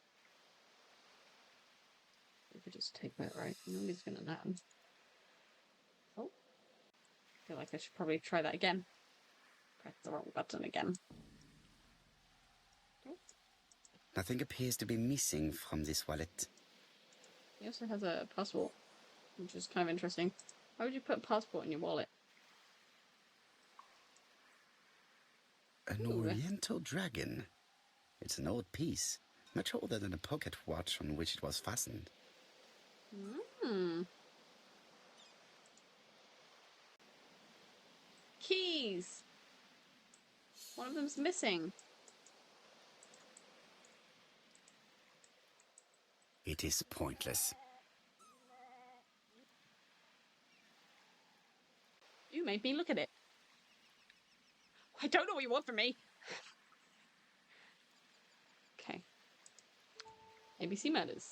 We could just take that, right? Nobody's gonna know. Oh. I feel like I should probably try that again. Press the wrong button again. Oh. Nothing appears to be missing from this wallet. He also has a passport, which is kind of interesting. Why would you put a passport in your wallet? An Ooh. oriental dragon. It's an old piece, much older than the pocket watch on which it was fastened. Keys! One of them's missing. It is pointless. You made me look at it. I don't know what you want from me. Okay. ABC Matters.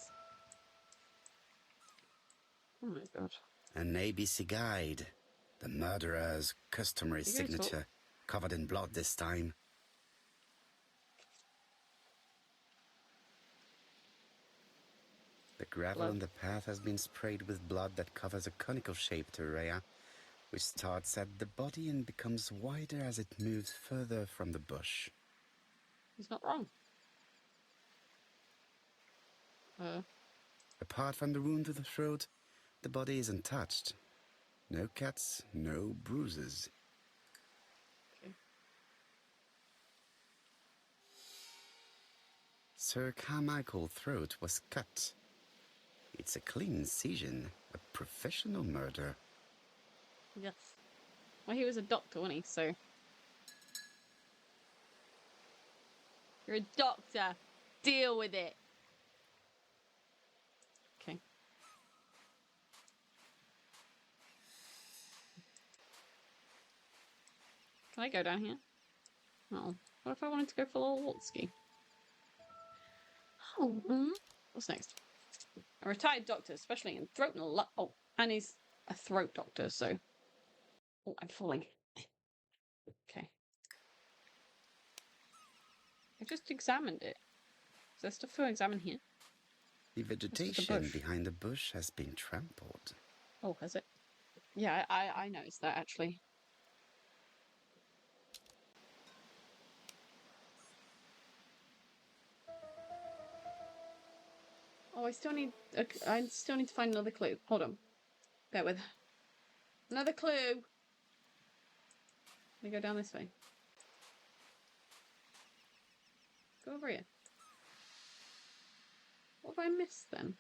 Oh my god. An ABC guide. The murderer's customary You gonna talk? signature, covered in blood this time. The gravel Blood. on the path has been sprayed with blood that covers a conical-shaped area, which starts at the body and becomes wider as it moves further from the bush. He's not wrong. Apart from the wound to the throat, the body is untouched. No cuts, no bruises. Okay. Sir Carmichael's throat was cut. It's a clean incision, a professional murder. Yes. Well, he was a doctor, wasn't he? So. You're a doctor. Deal with it. Okay. Can I go down here? No. What if I wanted to go for a little walk-ski? Oh, what's next? A retired doctor, especially in throat and lung. Oh, and he's a throat doctor, so. Oh, I'm falling. Okay. I just examined it. Is there stuff to examine here? The just a vegetation bush. behind the bush has been trampled. Oh, has it? Yeah, I noticed that actually. Oh, I still need to find another clue. Hold on. Bear with. Another clue. Let me go down this way. Go over here. What have I missed then?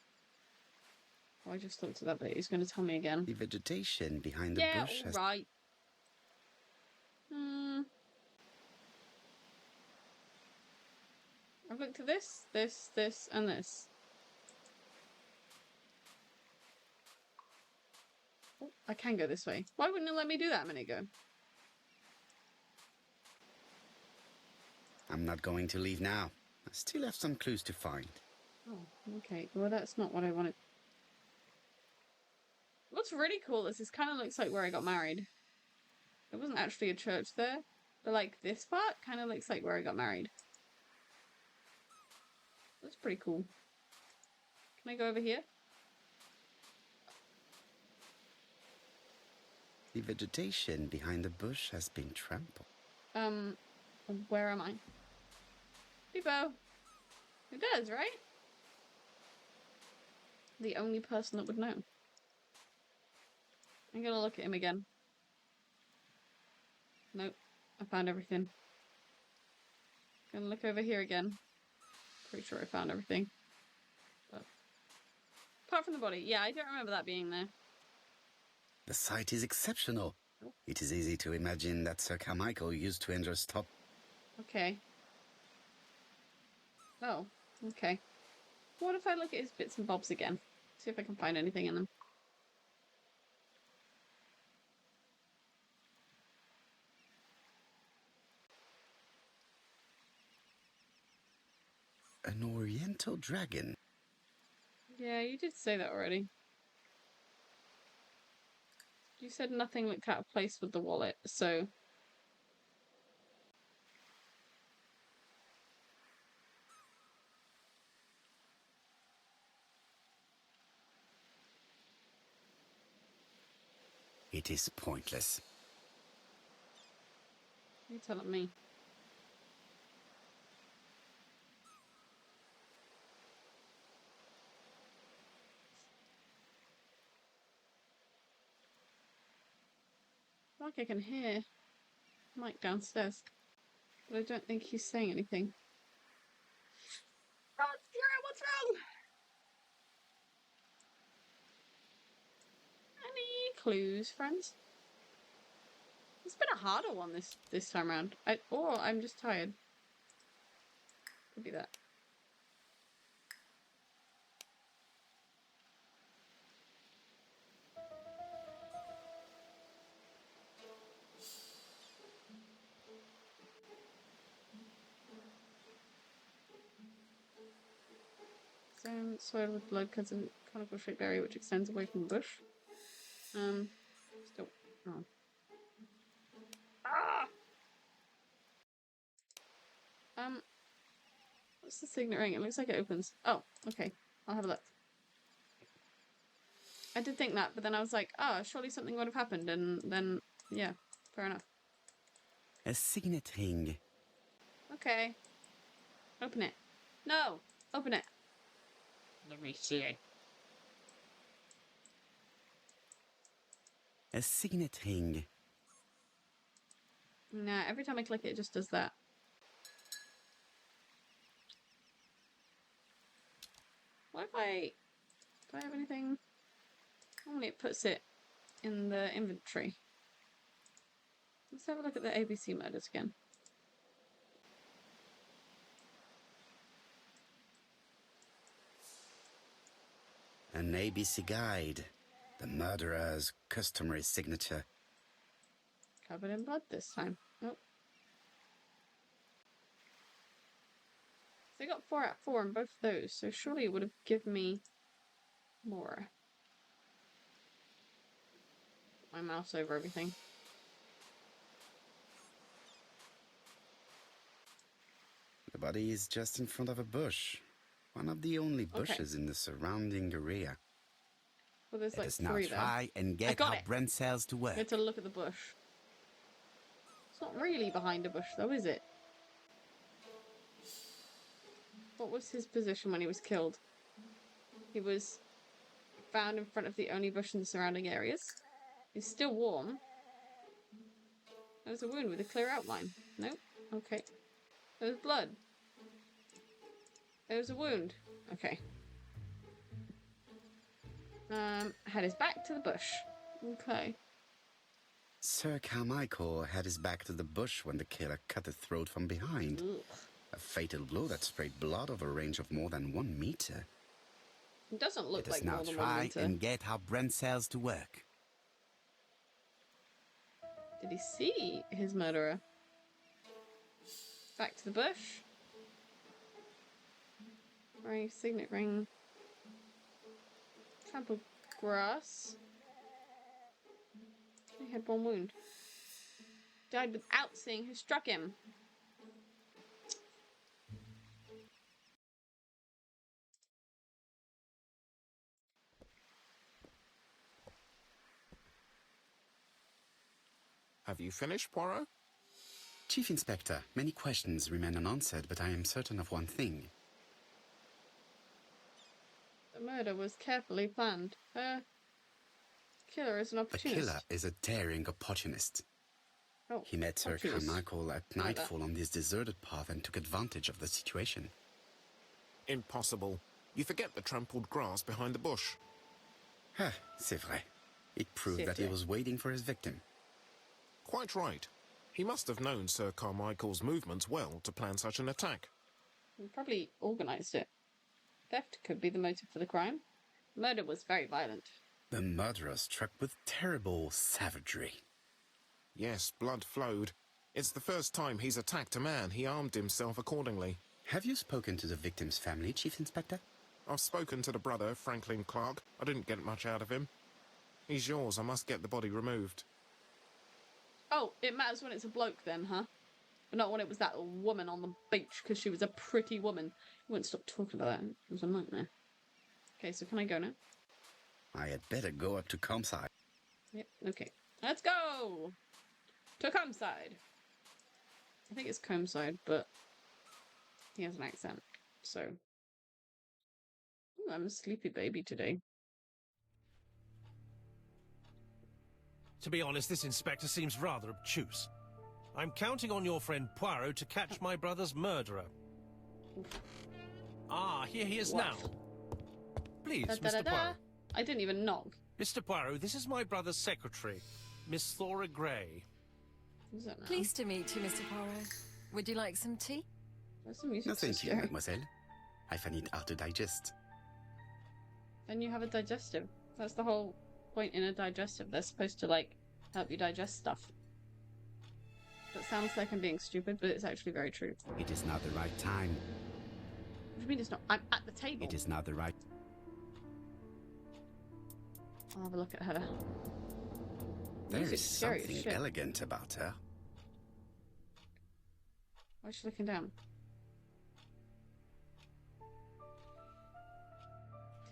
Oh, I just looked at that bit. He's going to tell me again. The vegetation behind the Yeah, bush has... right. I've looked at this, this, and this. Oh, I can go this way. Why wouldn't it let me do that a minute ago? I'm not going to leave now. I still have some clues to find. Oh, okay. Well, that's not what I wanted. What's really cool is this kind of looks like where I got married. There wasn't actually a church there, but like this part kind of looks like where I got married. That's pretty cool. Can I go over here? The vegetation behind the bush has been trampled. Where am I? Peebo! It does, right? The only person that would know. I'm gonna look at him again. Nope. I found everything. Gonna look over here again. Pretty sure I found everything. But apart from the body. Yeah, I don't remember that being there. The site is exceptional. It is easy to imagine that Sir Carmichael used to enter stop. Okay. Oh, okay. What if I look at his bits and bobs again? See if I can find anything in them. An oriental dragon. Yeah, you did say that already. You said nothing looked out of place with the wallet, so... It is pointless. You're telling me. Like I can hear Mike downstairs, but I don't think he's saying anything. Oh, Spirit, what's wrong? Any clues, friends? It's been a harder one this time around. Or I'm just tired. Could be that. Soiled with blood cuts a conical shaped area which extends away from the bush. Still. Oh. Ah! What's the signet ring? It looks like it opens. Oh, okay. I'll have a look. I did think that, but then I was like, oh, surely something would have happened, and then, yeah, fair enough. A signet ring. Okay. Open it. No! Open it! Let me see it. A signet ring. Nah, every time I click it, it just does that. What if do I have anything? Normally it puts it in the inventory. Let's have a look at the ABC murders again. An ABC guide. The murderer's customary signature. Covered in blood this time. Nope. So I got 4 out of 4 in both of those, so surely it would have given me more. Put my mouse over everything. The body is just in front of a bush. One of the only bushes in the surrounding area. Well, there's Let like us now 3 there. try and get got how it. Brent sails to work. Get to look at the bush. It's not really behind a bush though, is it? What was his position when he was killed? He was found in front of the only bush in the surrounding areas. He's still warm. There was a wound with a clear outline. Nope. Okay. There was blood. There was a wound. Okay. Had his back to the bush. Okay. Sir Carmichael had his back to the bush when the killer cut the throat from behind. Ugh. A fatal blow that sprayed blood over a range of more than 1 meter. It doesn't look Let us like now more than 1 try meter. and get how Brent sails to work. Did he see his murderer? Back to the bush. Right, signet ring. Trampled grass. He had one wound. Died without seeing who struck him. Have you finished, Poirot? Chief Inspector, many questions remain unanswered, but I am certain of one thing. The murder was carefully planned. Killer is an The opportunist. killer is a daring opportunist. Oh, He met Sir opportunist. Carmichael at Like that. nightfall on this deserted path and took advantage of the situation. Impossible. You forget the trampled grass behind the bush. Ah, c'est vrai. It proved C'est that he vrai. was waiting for his victim. Quite right. He must have known Sir Carmichael's movements well to plan such an attack. He probably organised it. Theft could be the motive for the crime. Murder was very violent. The murderer struck with terrible savagery. Yes, blood flowed. It's the first time he's attacked a man. He armed himself accordingly. Have you spoken to the victim's family, Chief Inspector? I've spoken to the brother, Franklin Clark. I didn't get much out of him. He's yours. I must get the body removed. Oh, it matters when it's a bloke then, huh? But not when it was that woman on the beach, because she was a pretty woman. You wouldn't stop talking about that. It was a nightmare. Okay, so can I go now? I had better go up to Comside. Yep, okay. Let's go! To Comside! I think it's Comside, but he has an accent, so... Ooh, I'm a sleepy baby today. To be honest, this inspector seems rather obtuse. I'm counting on your friend Poirot to catch my brother's murderer. Ah, here he is What? now. Please, Mr. Da-da-da-da. Poirot. I didn't even knock. Mr. Poirot, this is my brother's secretary, Miss Thora Gray. Who's that now? Pleased to meet you, Mr. Poirot. Would you like some tea? Where's the music No, thank you, scary? mademoiselle. I find it hard to digest. Then you have a digestive. That's the whole point in a digestive. They're supposed to, like, help you digest stuff. That sounds like I'm being stupid, but it's actually very true. It is not the right time. What do you mean it's not? I'm at the table. It is not the right... I'll have a look at her. There is Music's scary as something shit. elegant about her. Why is she looking down?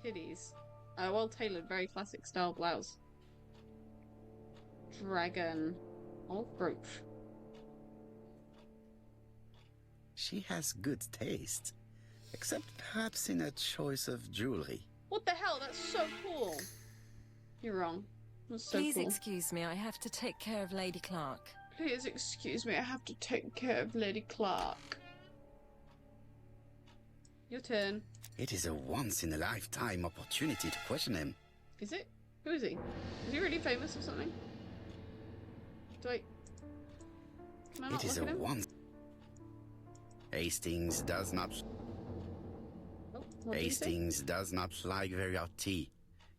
Titties. A well-tailored, very classic style blouse. Dragon. Olive brooch. She has good taste. Except perhaps in her choice of jewelry. What the hell? That's so cool. You're wrong. That's so Please cool. excuse me, I have to take care of Lady Clark. Please excuse me, I have to take care of Lady Clark. Your turn. It is a once-in-a-lifetime opportunity to question him. Is it? Who is he? Is he really famous or something? Do I... Can I not It is look a at him? once... Hastings does not... Oh, what did you say? Hastings does not like very hot tea.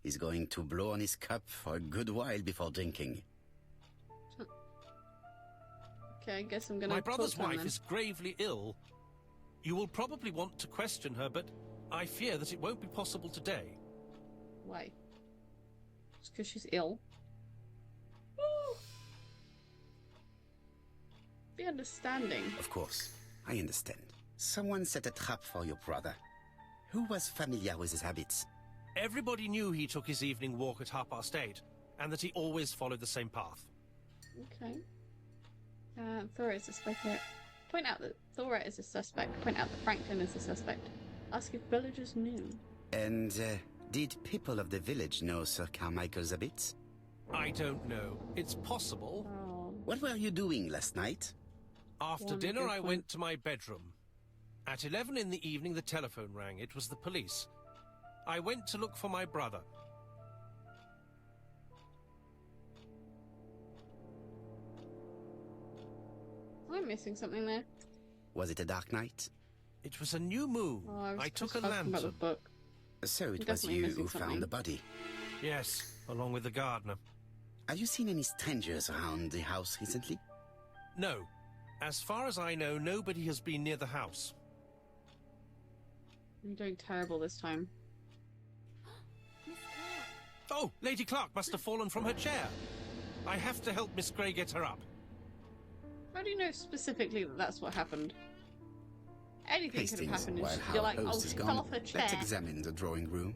He's going to blow on his cup for a good while before drinking. Okay, I guess I'm gonna My brother's talk to him wife then. is gravely ill. You will probably want to question her, but I fear that it won't be possible today. Why? Just because she's ill? Woo! Be understanding. Of course, I understand. Someone set a trap for your brother. Who was familiar with his habits? Everybody knew he took his evening walk at 8:30, and that he always followed the same path. Okay. Thora is a suspect. Point out that Thora is a suspect. Point out that Franklin is a suspect. Ask if villagers knew. And did people of the village know Sir Carmichael's habits? I don't know. It's possible. Oh. What were you doing last night? After One dinner, good I point. went to my bedroom. At 11 in the evening, the telephone rang. It was the police. I went to look for my brother. I'm missing something there. Was it a dark night? It was a new moon. Oh, I was I took a talking about the lantern. book. So it You're was definitely you missing who something. found the body. Yes, along with the gardener. Have you seen any strangers around the house recently? No, As far as I know, nobody has been near the house. I'm doing terrible this time. Oh, Lady Clark must have fallen from her chair. I have to help Miss Grey get her up. How do you know specifically that that's what happened? Anything could have Hastings, happened. while And our you're like, oh, host is she gone, fell off her chair. let's examine the drawing room.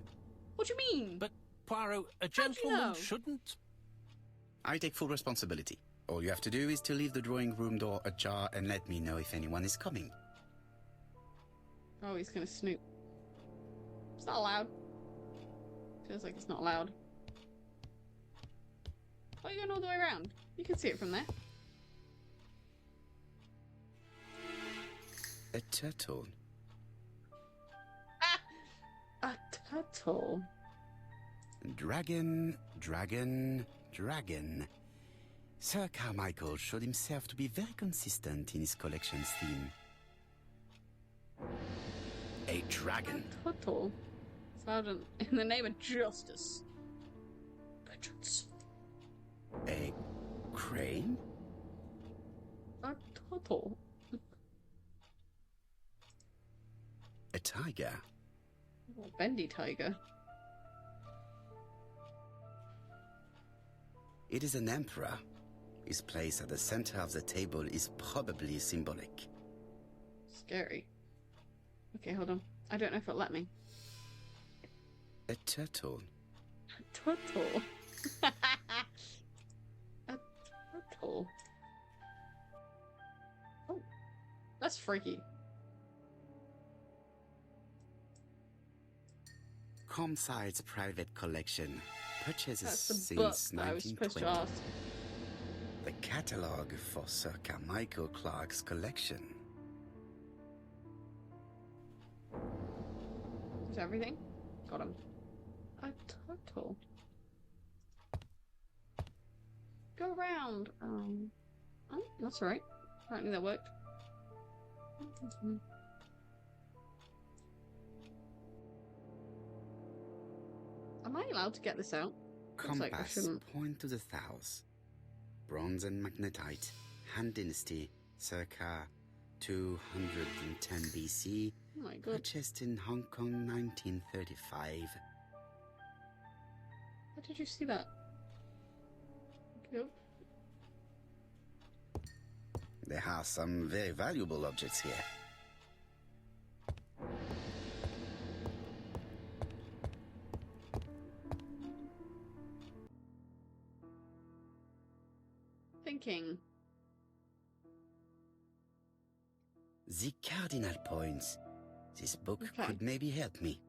What do you mean? But, Poirot, a do you gentleman know? shouldn't... I take full responsibility. All you have to do is to leave the drawing room door ajar and let me know if anyone is coming. Oh, he's gonna snoop. It's not allowed. Feels like it's not allowed. Why are you going all the way around? You can see it from there. A turtle. A turtle. Dragon, dragon, dragon. Sir Carmichael showed himself to be very consistent in his collection's theme. A dragon. A turtle. Sergeant, in the name of justice. Vengeance. A crane? A turtle. A tiger. Oh, bendy tiger. It is an emperor. His place at the center of the table is probably symbolic. Scary. Okay, hold on. I don't know if it'll let me. A turtle. A turtle. A turtle. Oh, that's freaky. Comside's private collection. Purchases That's the book since that I was supposed to 1920. ask. The catalogue for Sir Carmichael Clark's collection. Is everything? Got him. A turtle. Go around. Oh, that's right. Apparently that worked. Am I allowed to get this out? Looks like I Compass shouldn't. point to the south. Bronze and magnetite. Han Dynasty. Circa 210 BC. Oh my god. Purchased in Hong Kong 1935. How did you see that? Nope. There are some very valuable objects here. Thinking. The cardinal points. This book Okay. could maybe help me.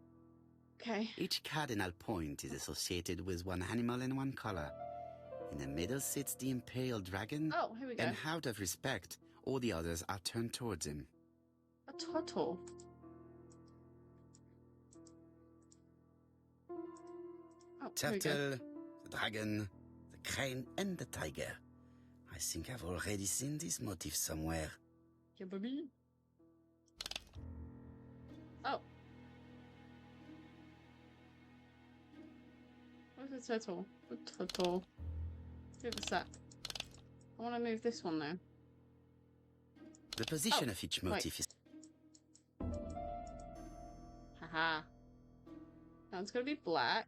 Okay. Each cardinal point is associated with one animal and one color. In the middle sits the imperial dragon, Oh, here we go. and out of respect, all the others are turned towards him. A turtle. Oh, here we go. Turtle, the dragon, the crane, and the tiger. I think I've already seen this motif somewhere. Yeah, baby. Oh. Where's the turtle? The turtle. Give us that. I want to move this one though. The position Oh, of each wait. motif is Haha. That one's gonna be black.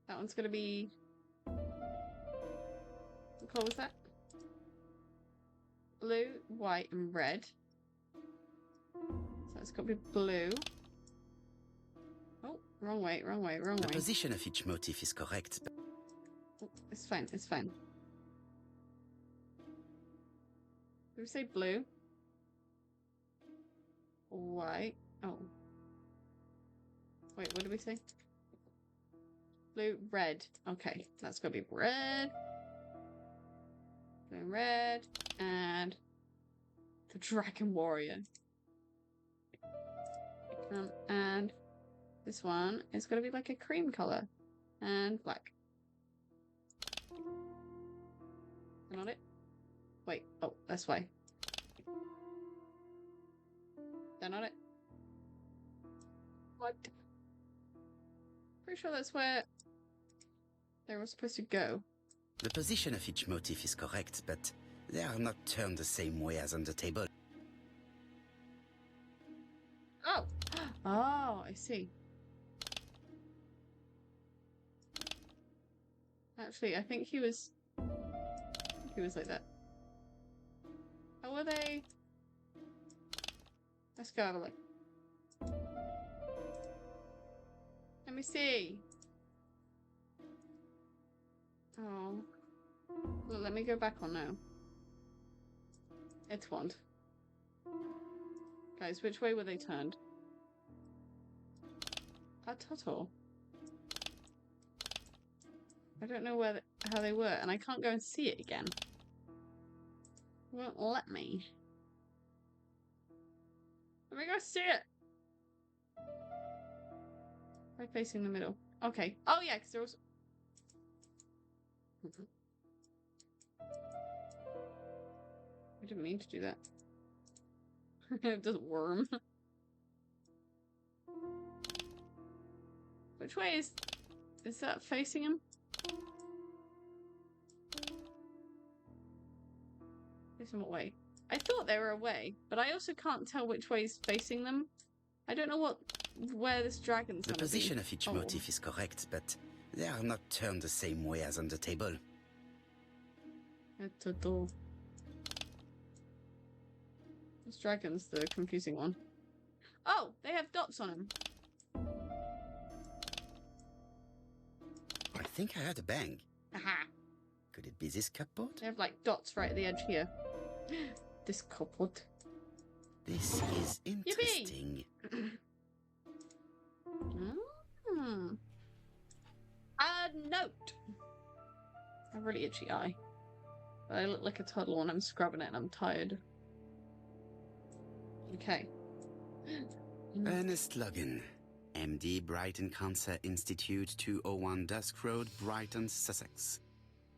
That one's gonna be... What colour was that? Blue, white, and red. So it's gotta be blue. Oh, wrong way, wrong way, wrong the way. position of each motif is correct. Oh, it's fine, it's fine. Did we say blue? White. Oh. Wait, what did we say? Blue, red. Okay, that's gonna be red. Blue, red, and the Dragon Warrior. And this one is gonna be like a cream color and black. Is that it? Wait, oh, that's why. They're not it? What? Pretty sure that's where they were supposed to go. The position of each motif is correct, but They are not turned the same way as on the table. Oh! Oh, I see. Actually, I think he was like that. How were they? Let's go have a look. Let me see. Oh. Well, let me go back on now. It's one. Guys, which way were they turned? Tuttle. I don't know how they were, and I can't go and see it again. It won't let me. Let me go see it! Right facing the middle. Okay. Oh yeah, because there was... I didn't mean to do that. It doesn't worm. Which way is that facing him? Facing what way? I thought they were away, but I also can't tell which way's facing them. I don't know where this dragon's The gonna position be. of each motif is correct, but they are not turned the same way as on the table. This dragon's the confusing one. Oh, they have dots on them. I think I heard a bang. Aha! Could it be this cupboard? They have like dots right at the edge here. This cupboard. This is interesting. Mm. A note. A really itchy eye. But I look like a toddler when I'm scrubbing it and I'm tired. Okay. Ernest Logan, MD, Brighton Cancer Institute, 201 Dusk Road, Brighton, Sussex.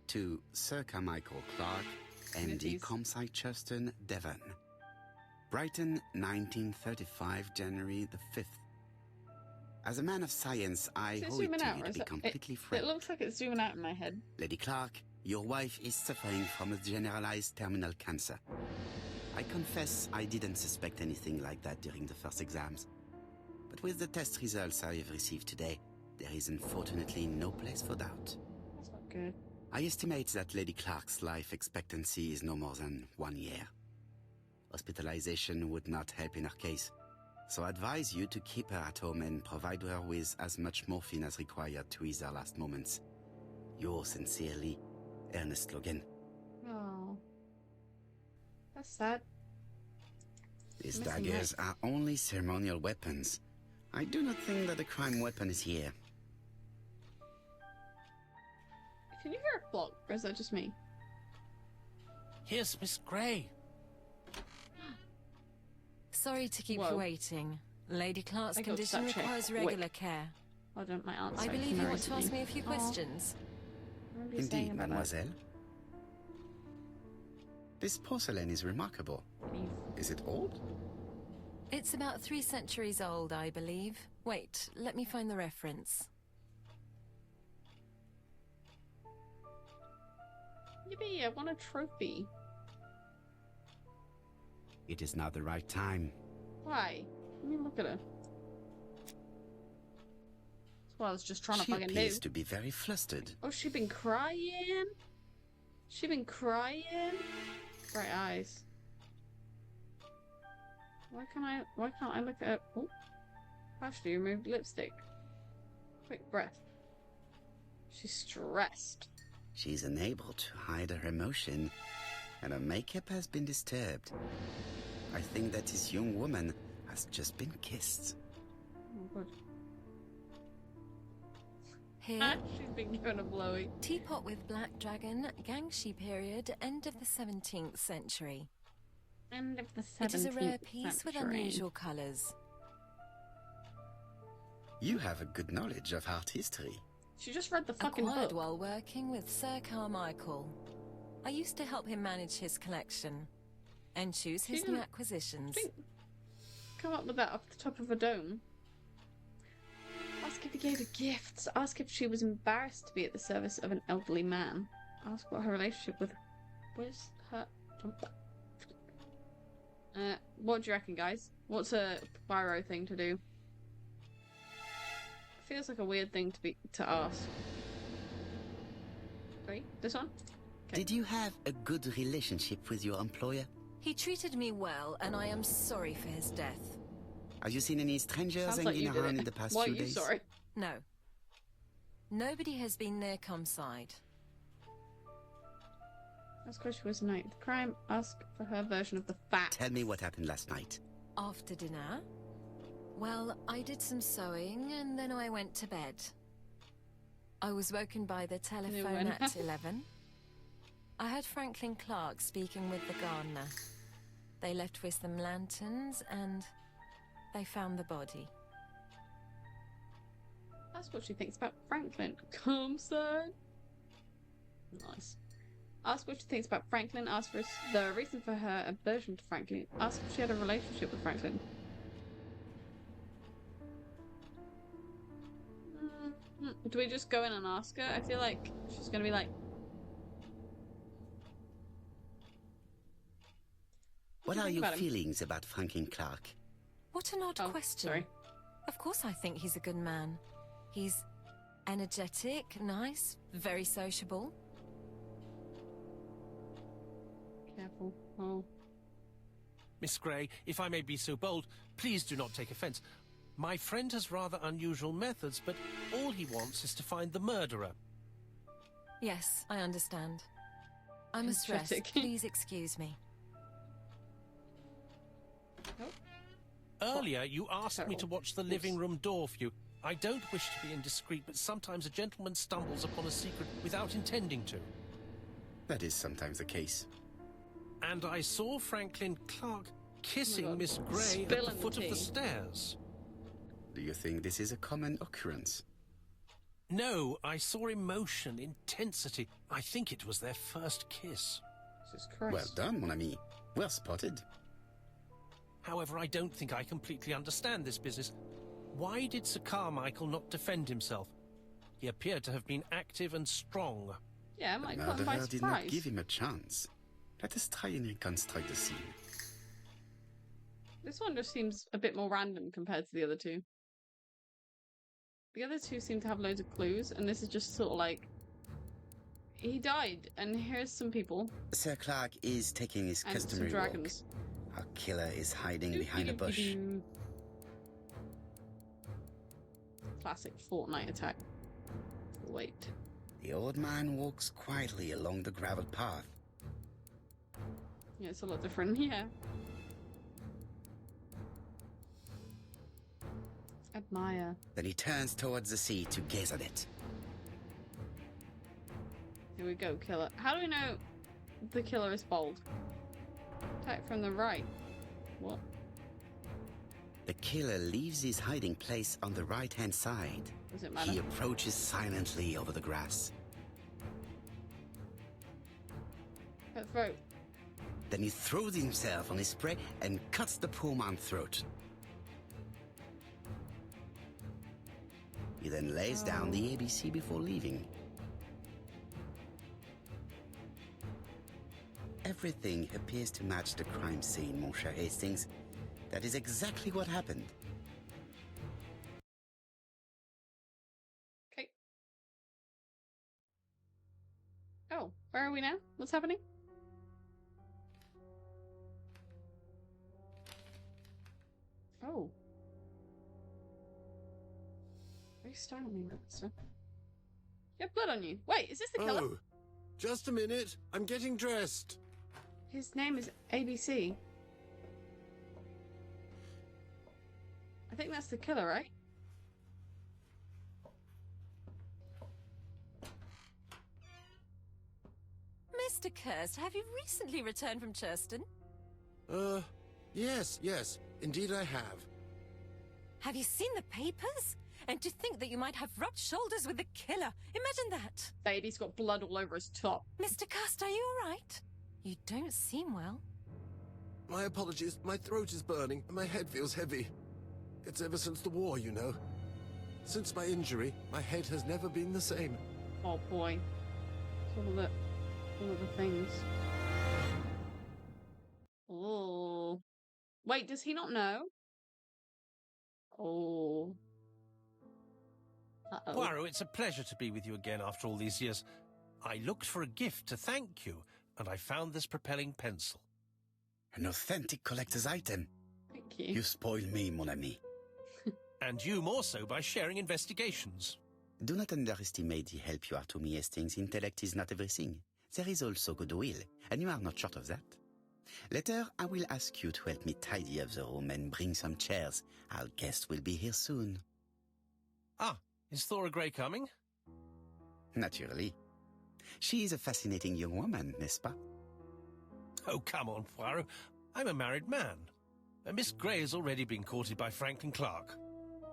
To Sir Carmichael Clark, MD, Comsite Churston, Devon. Brighton, 1935, January the 5th. As a man of science, I owe it to you to be completely frank. It looks like it's zooming out in my head. Lady Clark, your wife is suffering from a generalized terminal cancer. I confess I didn't suspect anything like that during the first exams. But with the test results I have received today, there is unfortunately no place for doubt. That's not good. I estimate that Lady Clark's life expectancy is no more than 1 year. Hospitalization would not help in her case, so I advise you to keep her at home and provide her with as much morphine as required to ease her last moments. Yours sincerely, Ernest Logan. Oh. That's sad. These Missing daggers are only ceremonial weapons. I do not think that a crime weapon is here. Can you hear a clock, or is that just me? Here's Miss Grey. Sorry to keep Whoa. you waiting. Lady Clark's I got condition such a requires quick- regular care. I don't my answer. I believe you want to ask me a few questions. Indeed, mademoiselle. This porcelain is remarkable. Is it old? It's about 3 centuries old, I believe. Wait, let me find the reference. Yippee, I want a trophy. It is not the right time. Why? Let me look at her. That's what I was just trying to She fucking do. appears to be very flustered. Oh, she been crying? She been crying? Bright eyes. Why can't I look at her? Oh. Actually removed lipstick. Quick breath. She's stressed. She's unable to hide her emotion, and her makeup has been disturbed. I think that this young woman has just been kissed. Oh, good. Here, She's been given a blowy. teapot with black dragon, Gangxi period, end of the 17th century. End of the 17th It is a rare piece with century. unusual colours. You have a good knowledge of art history. She just read the fucking Acquired book. while working with Sir Carmichael. I used to help him manage his collection and choose his She new didn't- acquisitions. Didn't come up with that off the top of a dome. Ask if he gave her gifts. Ask if she was embarrassed to be at the service of an elderly man. Ask what her relationship with What do you reckon, guys? What's a Poirot thing to do? Feels like a weird thing to ask. Wait, this one? Okay. Did you have a good relationship with your employer? He treated me well, and I am sorry for his death. Have you seen any strangers Sounds like hanging you did around it. in the past Why are few you days? sorry? No. Nobody has been near Comside. Ask where she was tonight. The crime. Ask for her version of the facts. Tell me what happened last night. After dinner? Well, I did some sewing, and then I went to bed. I was woken by the telephone went. at 11. I heard Franklin Clark speaking with the gardener. They left with some lanterns, and they found the body. That's what she thinks about Franklin. Come, son. Nice. Ask what she thinks about Franklin. Ask for the reason for her aversion to Franklin. Ask if she had a relationship with Franklin. Do we just go in and ask her? I feel like she's gonna be like, What do you are think your about him? feelings about Franklin Clark? What an odd Oh, question. sorry. Of course I think he's a good man. He's energetic, nice, very sociable. Careful. Oh. Miss Grey, if I may be so bold, please do not take offence. My friend has rather unusual methods, but all he wants is to find the murderer. Yes, I understand. I must rest. Energetic. Please excuse me. Earlier, you asked me Carol. to watch the living room door for you. I don't wish to be indiscreet, but sometimes a gentleman stumbles upon a secret without intending to. That is sometimes the case. And I saw Franklin Clark kissing God. Miss Grey at Spilling the the foot of tea. the stairs. Do you think this is a common occurrence? No, I saw emotion, intensity. I think it was their first kiss. Jesus Christ. Well done, mon ami. Well spotted. However, I don't think I completely understand this business. Why did Sir Carmichael not defend himself? He appeared to have been active and strong. Yeah, it The might caught him by murderer did not surprise. give him a chance. Let us try and reconstruct the scene. This one just seems a bit more random compared to the other two. The other two seem to have loads of clues, and this is just sort of like, he died, and here's some people Sir Clark is taking his and some customary walk. dragons. Our killer is hiding behind a bush. Doo-doo-doo-doo. Classic Fortnite attack. Wait. The old man walks quietly along the gravel path. Yeah, it's a lot different. Yeah. Admire. Then he turns towards the sea to gaze at it. Here we go, killer. How do we know the killer is bold? Attack from the right. What? The killer leaves his hiding place on the right-hand side. Does it matter? He approaches silently over the grass. Cut throat. Then he throws himself on his prey and cuts the poor man's throat. He then lays down the ABC before leaving. Everything appears to match the crime scene, mon cher Hastings. That is exactly what happened. Okay. Oh, where are we now? What's happening? Oh. Are you starting me, Monster? You have blood on you. Wait, is this the killer? Oh, just a minute. I'm getting dressed. His name is ABC. I think that's the killer, right? Mr. Kirst, have you recently returned from Churston? Yes. Indeed I have. Have you seen the papers? And to think that you might have rubbed shoulders with the killer. Imagine that. Baby's got blood all over his top. Mr. Kirst, are you all right? You don't seem well. My apologies. My throat is burning and my head feels heavy. It's ever since the war, you know. Since my injury, my head has never been the same. Oh boy. It's all of the things. Wait, does he not know? Oh. Uh-oh. Poirot, it's a pleasure to be with you again after all these years. I looked for a gift to thank you, and I found this propelling pencil. An authentic collector's item. Thank you. You spoil me, mon ami. And you more so by sharing investigations. Do not underestimate the help you are to me, Hastings. Intellect is not everything. There is also goodwill, and you are not short of that. Later, I will ask you to help me tidy up the room and bring some chairs. Our guest will be here soon. Ah, is Thora Grey coming? Naturally. She is a fascinating young woman, n'est-ce pas? Oh, come on, Poirot. I'm a married man. Miss Grey has already been courted by Franklin Clark.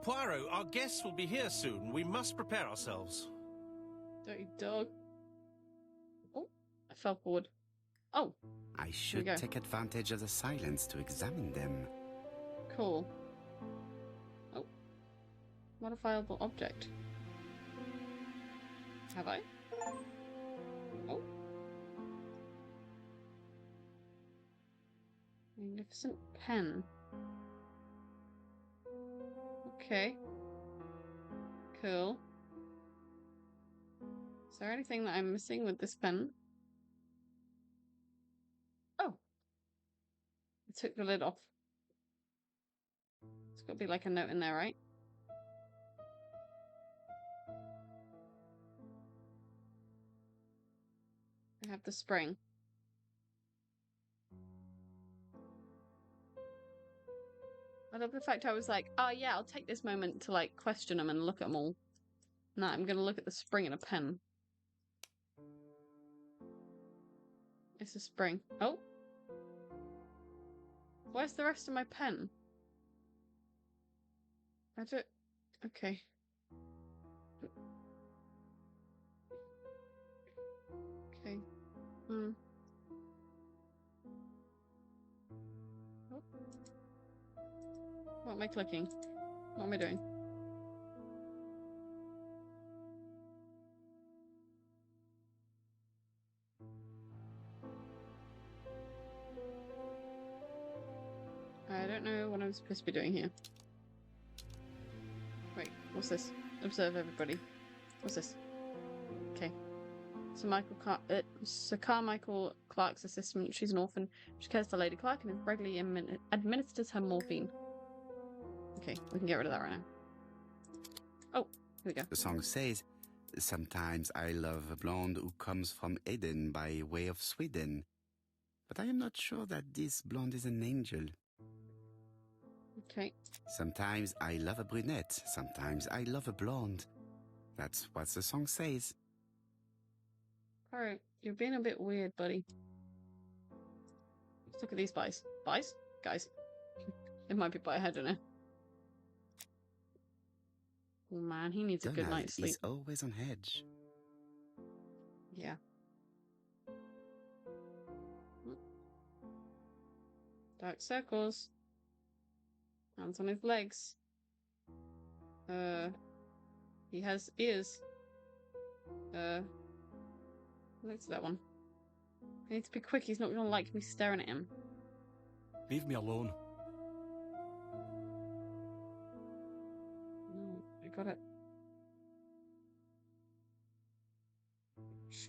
Poirot, our guests will be here soon. We must prepare ourselves. Dirty dog. Oh, I fell forward. Oh. I should take advantage of the silence to examine them. Cool. Oh. Modifiable object. Have I? Oh. Magnificent pen. Okay. Cool. Is there anything that I'm missing with this pen? Oh. I took the lid off. There's got to be like a note in there, right? I have the spring. I love the fact I was like, oh yeah, I'll take this moment to like question them and look at them all. No, I'm going to look at the spring in a pen. It's a spring. Oh. Where's the rest of my pen? I don't... Okay. Okay. Hmm. Oh. What am I clicking? What am I doing? I don't know what I'm supposed to be doing here. Wait, what's this? Observe everybody. What's this? Okay. Sir Carmichael Clark's assistant. She's an orphan. She cares for Lady Clark and regularly administers her morphine. Okay, we can get rid of that right now. Oh, here we go. The song says, sometimes I love a blonde who comes from Eden by way of Sweden. But I am not sure that this blonde is an angel. Okay. Sometimes I love a brunette. Sometimes I love a blonde. That's what the song says. Alright, you're being a bit weird, buddy. Let's look at these buys. Buys? Guys. It might be by a head, don't it? Oh man, he needs a good night's sleep. He's always on edge. Yeah. Dark circles. Hands on his legs. He has ears. Let's that one. I need to be quick, he's not gonna like me staring at him. Leave me alone. No, I got it.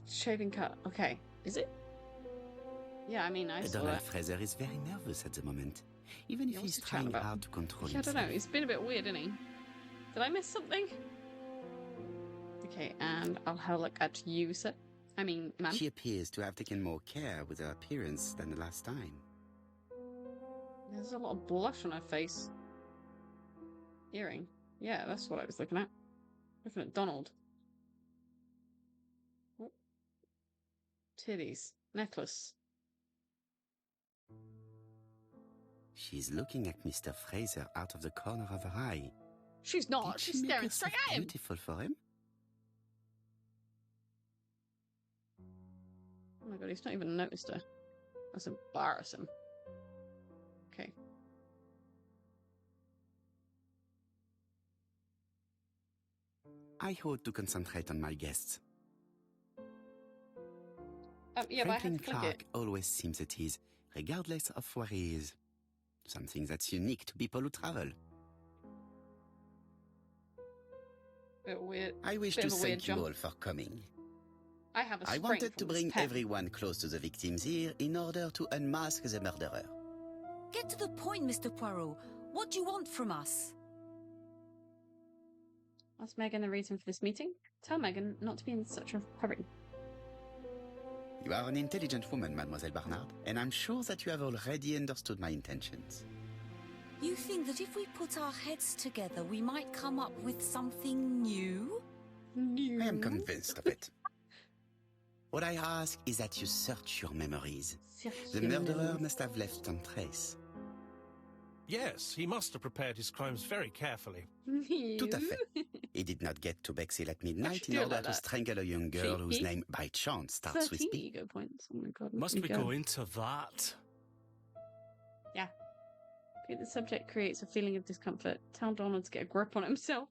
Shaving cut. Okay. Is it? Yeah, I mean, I saw Donald that. Fraser is very nervous at the moment. Even if Yeah, he's what's he chatting trying about? hard to control Yeah, I don't himself. know. He's been a bit weird, isn't he? Did I miss something? Okay, and I'll have a look at you, sir. I mean, ma'am. She appears to have taken more care with her appearance than the last time. There's a lot of blush on her face. Earring. Yeah, that's what I was looking at. Looking at Donald. Oh. Titties. Necklace. She's looking at Mr. Fraser out of the corner of her eye. She's not. Did She's she make staring herself straight at him. beautiful for him? Oh my god, he's not even noticed her. That's embarrassing. Okay. I ought to concentrate on my guests. Yeah, but I Franklin have to click Clark it. always seems at ease, regardless of where he is. Something that's unique to people who travel. Bit weird. I wish Bit to of a weird thank you jump. all for coming. I have a I spring wanted to from this bring pen. everyone close to the victims here in order to unmask the murderer. Get to the point, Mr. Poirot. What do you want from us? Ask Megan the reason for this meeting. Tell Megan not to be in such a hurry. You are an intelligent woman, Mademoiselle Barnard, and I'm sure that you have already understood my intentions. You think that if we put our heads together, we might come up with something new? I am convinced of it. What I ask is that you search your memories. The murderer must have left some trace. Yes, he must have prepared his crimes very carefully. Tout à fait. He did not get to Bexhill at midnight in do it order like to that. strangle a young girl whose Cheeky. name by chance starts with 13 B. ego points. Oh my god. Must we go into that? Yeah. Okay, the subject creates a feeling of discomfort. Tell Donald to get a grip on himself.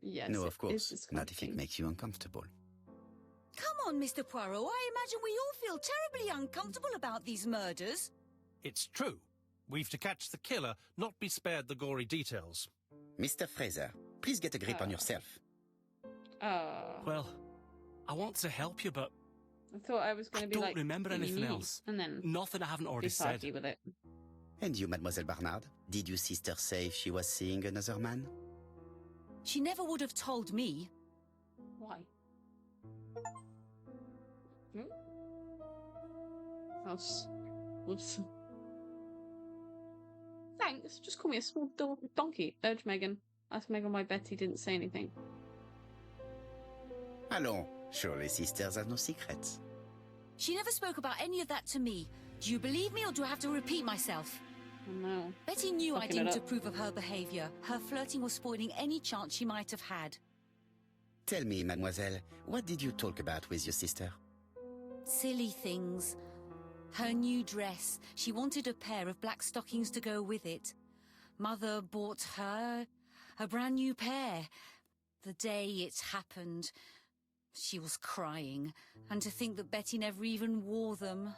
Yes. No, it of course. is Not if it discomforting. makes you uncomfortable. Come on, Mr. Poirot. I imagine we all feel terribly uncomfortable about these murders. It's true. We've to catch the killer, not be spared the gory details. Mr. Fraser, please get a grip on yourself. Well, I want to help you, but I thought I was going I to be don't like, remember "What do you anything mean?" else. And then nothing I haven't already be said. sarky with it. And you, Mademoiselle Barnard, did your sister say she was seeing another man? She never would have told me. Why? Hmm? Oops. Thanks. Just call me a small donkey. Urged Megan. Asked Megan why Betty didn't say anything. Allons, surely sisters have no secrets. She never spoke about any of that to me. Do you believe me or do I have to repeat myself? Oh no. Betty knew I Fucking it didn't up. approve of her behaviour. Her flirting was spoiling any chance she might have had. Tell me, mademoiselle, what did you talk about with your sister? Silly things. Her new dress. She wanted a pair of black stockings to go with it. Mother bought her a brand new pair. The day it happened, she was crying. And to think that Betty never even wore them.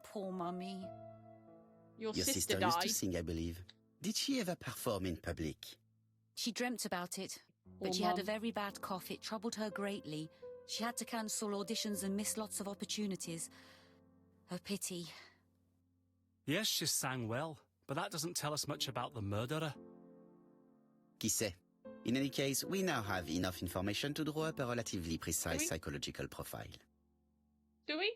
Poor Mummy. Your Your sister used died. to sing, I believe. Did she ever perform in public? She dreamt about it, but Poor she had a Mum. very bad cough. It troubled her greatly. She had to cancel auditions and miss lots of opportunities. A pity. Yes, she sang well, but that doesn't tell us much about the murderer. Qui sait? In any case, we now have enough information to draw up a relatively precise we? psychological profile. Do we?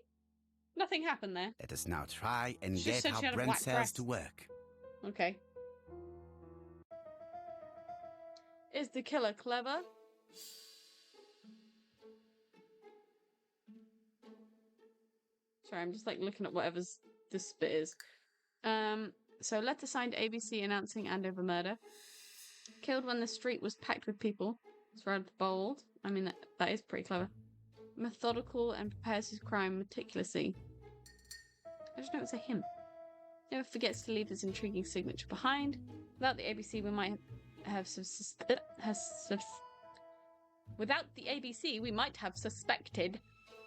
Nothing happened there. Let us now try and She just get said our she had a brain black cells dress. to work. Okay. Is the killer clever? Sorry, I'm just like looking at whatever's this bit is. So letter signed ABC announcing Andover murder. Killed when the street was packed with people. It's rather bold. I mean, that is pretty clever. Methodical and prepares his crime meticulously. I just know it's a him. Never forgets to leave his intriguing signature behind. Without the ABC, we might without the ABC, we might have suspected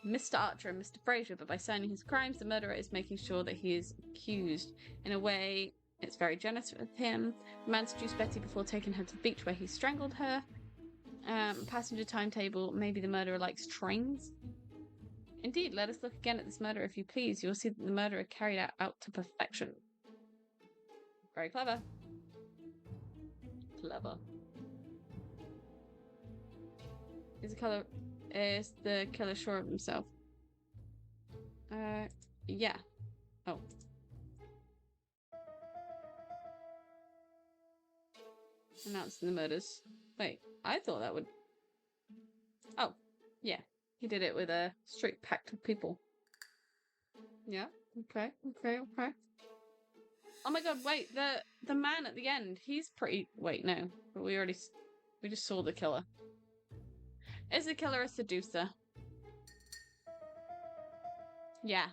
Mr. Archer and Mr. Fraser, but by signing his crimes, the murderer is making sure that he is accused. In a way, it's very generous of him. The man seduced Betty before taking her to the beach where he strangled her. Passenger timetable, maybe the murderer likes trains. Indeed, let us look again at this murder if you please. You'll see that the murderer carried it out to perfection. Very clever. Clever. Is the killer sure of himself? Yeah. Oh. Announcing the murders. Wait, I thought that would... Oh, yeah. He did it with a street packed with people. Yeah, okay. Oh my god, wait, the man at the end, he's pretty... Wait, no. But we just saw the killer. Is the killer a seducer? Yeah.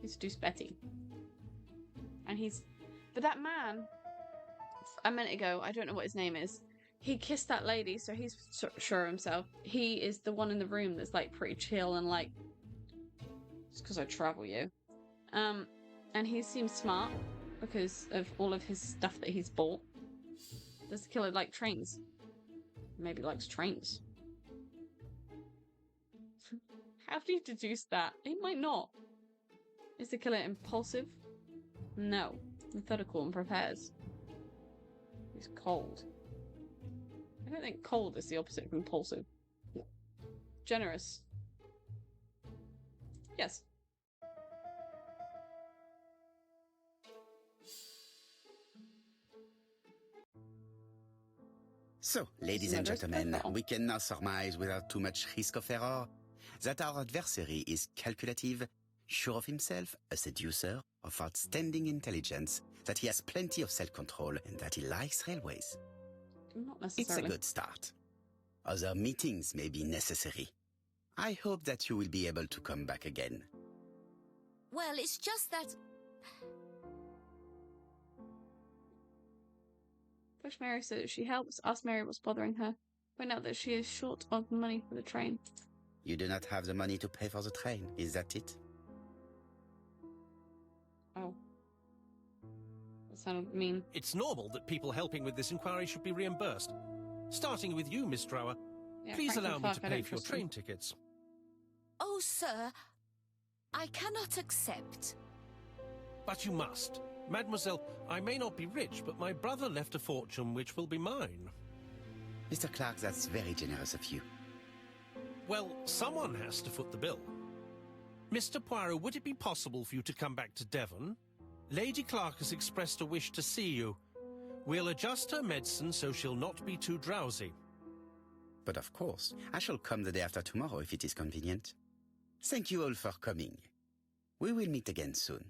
He seduced Betty. And but that man, a minute ago, I don't know what his name is, he kissed that lady, so he's sure of himself. He is the one in the room that's like pretty chill and like, it's because I travel you. And he seems smart because of all of his stuff that he's bought. Does the killer like trains? Maybe likes trains. How do you deduce that? He might not. Is the killer impulsive? No. Methodical and prepares. He's cold. I don't think cold is the opposite of impulsive. Generous. Yes. So, ladies and gentlemen, we can now surmise without too much risk of error that our adversary is calculative, sure of himself, a seducer, of outstanding intelligence, that he has plenty of self-control, and that he likes railways. Not It's necessarily. a good start. Other meetings may be necessary. I hope that you will be able to come back again. Well, it's just that... Push Mary so that she helps. Ask Mary what's bothering her. Find out that she is short of money for the train. You do not have the money to pay for the train, is that it? Oh. That sounded mean. It's normal that people helping with this inquiry should be reimbursed. Starting with you, Miss Drower. Yeah, Please Franklin allow me Clark, to I pay don't for your trust him. train tickets. Oh, sir, I cannot accept. But you must. Mademoiselle, I may not be rich, but my brother left a fortune which will be mine. Mr. Clark, that's very generous of you. Well, someone has to foot the bill. Mr. Poirot, would it be possible for you to come back to Devon? Lady Clark has expressed a wish to see you. We'll adjust her medicine so she'll not be too drowsy. But of course, I shall come the day after tomorrow if it is convenient. Thank you all for coming. We will meet again soon.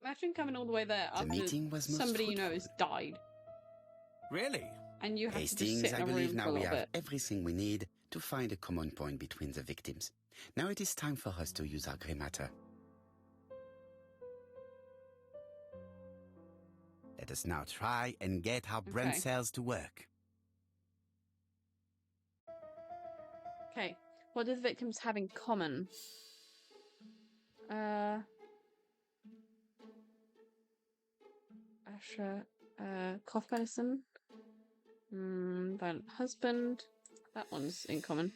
Imagine coming all the way there The after meeting was most somebody you know fruitful. has died. Really? And you have to just Hastings, sit in I a believe room now for a we little have bit. everything we need to find a common point between the victims. Now it is time for us to use our grey matter. Let us now try and get our brain Okay. cells to work. Okay. What do the victims have in common? Asher, cough medicine. Violent husband. That one's in common.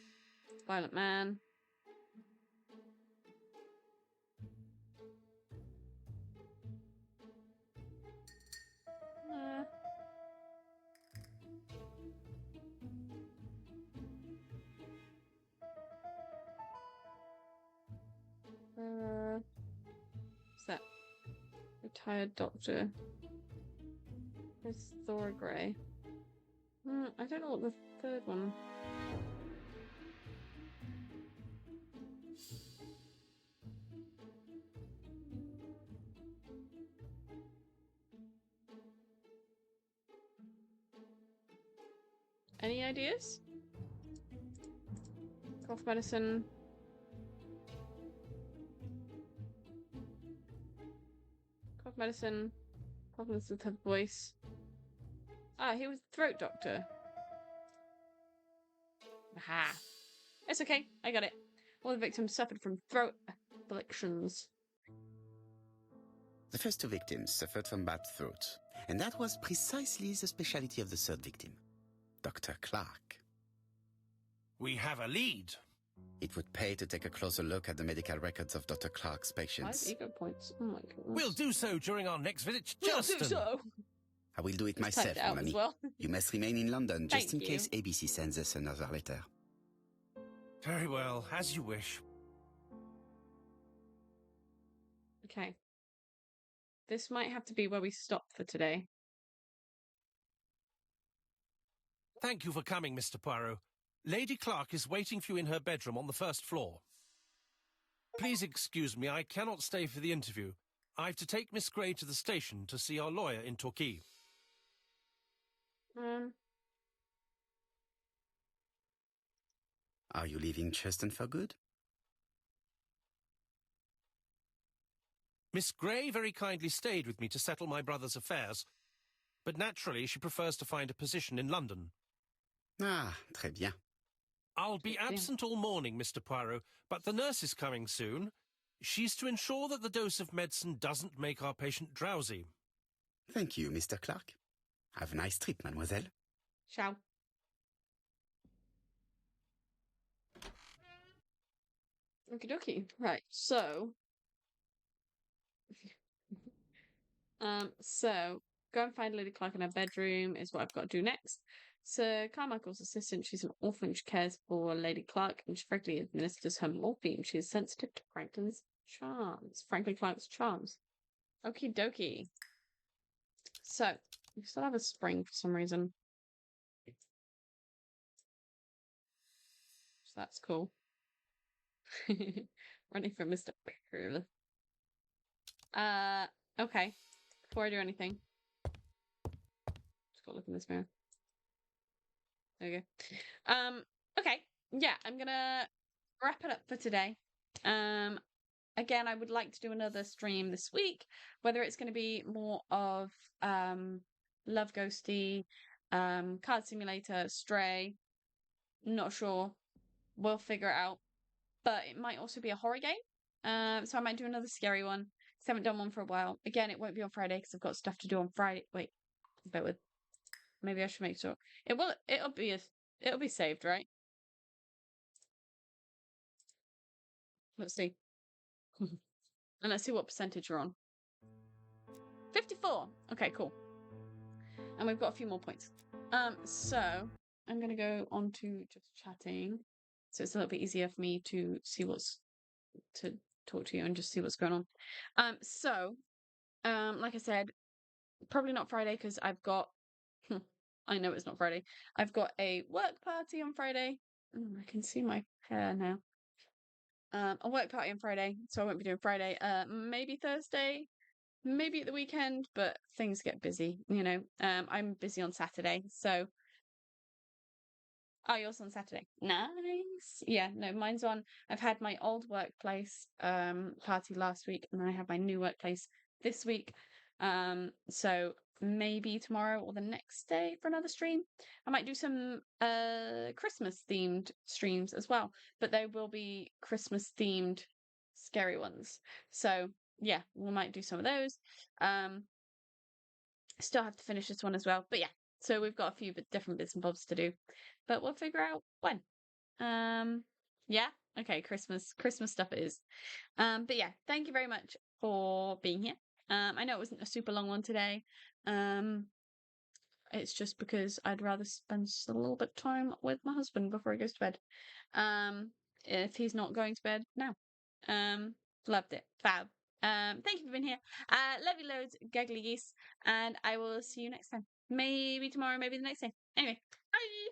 Violent man. Uh, what's that? Retired doctor. It's Thora Gray. I don't know what the third one. Any ideas? Cough medicine. Cough medicine. Problems with her voice. Ah, he was a throat doctor. Aha. It's okay, I got it. All the victims suffered from throat afflictions. The first two victims suffered from bad throat, and that was precisely the specialty of the third victim, Dr. Clark. We have a lead. It would pay to take a closer look at the medical records of Dr. Clark's 5 patients. ego points. Oh my goodness. We'll do so during our next visit to We'll Justin. do so. I will do it Just typed myself, it out mon as ami. well. You must remain in London just Thank in you. case ABC sends us another letter. Very well, as you wish. Okay. This might have to be where we stop for today. Thank you for coming, Mr. Poirot. Lady Clark is waiting for you in her bedroom on the first floor. Please excuse me, I cannot stay for the interview. I've to take Miss Gray to the station to see our lawyer in Torquay. Are you leaving Cheston for good? Miss Gray very kindly stayed with me to settle my brother's affairs, but naturally she prefers to find a position in London. Ah, très bien. I'll be absent all morning, Mr. Poirot, but the nurse is coming soon. She's to ensure that the dose of medicine doesn't make our patient drowsy. Thank you, Mr. Clark. Have a nice trip, mademoiselle. Ciao. Okie dokie. Right, so so go and find Lady Clark in her bedroom is what I've got to do next. Sir Carmichael's assistant, she's an orphan, cares for Lady Clark, and she frankly administers her morphine. She is sensitive to Franklin Clark's charms. Okie dokie. So, we still have a spring for some reason. So that's cool. Running from Mr. Pickle. Okay. Before I do anything, just gotta look in this mirror. There you go. Okay. Yeah, I'm gonna wrap it up for today. Again, I would like to do another stream this week, whether it's going to be more of Love Ghosty, Card Simulator, Stray, not sure. We'll figure it out. But it might also be a horror game. So I might do another scary one. 'Cause I haven't done one for a while. Again, it won't be on Friday because I've got stuff to do on Friday. Wait, bear with. Maybe I should make sure. It'll be saved, right? Let's see. And let's see what percentage you're on. 54. Okay, cool. And we've got a few more points. So I'm gonna go on to just chatting. So it's a little bit easier for me to see to talk to you and just see what's going on. Like I said, probably not Friday because I've got I know it's not Friday. I've got a work party on Friday. I can see my hair now. A work party on Friday, so I won't be doing Friday. Maybe Thursday, maybe at the weekend, but things get busy, you know. I'm busy on Saturday, so. Oh, yours on Saturday. Nice. Yeah, no, mine's on. I've had my old workplace party last week, and then I have my new workplace this week. So maybe tomorrow or the next day for another stream. I might do some Christmas themed streams as well, but they will be Christmas themed scary ones. So yeah, we might do some of those. Still have to finish this one as well, but yeah. So we've got a few different bits and bobs to do, but we'll figure out when. Yeah, okay, Christmas stuff it is. But yeah, thank you very much for being here. I know it wasn't a super long one today. It's just because I'd rather spend just a little bit of time with my husband before he goes to bed. If he's not going to bed now. Loved it. Fab. Thank you for being here. Love you loads, giggly geese, and I will see you next time. Maybe tomorrow, maybe the next day. Anyway, bye!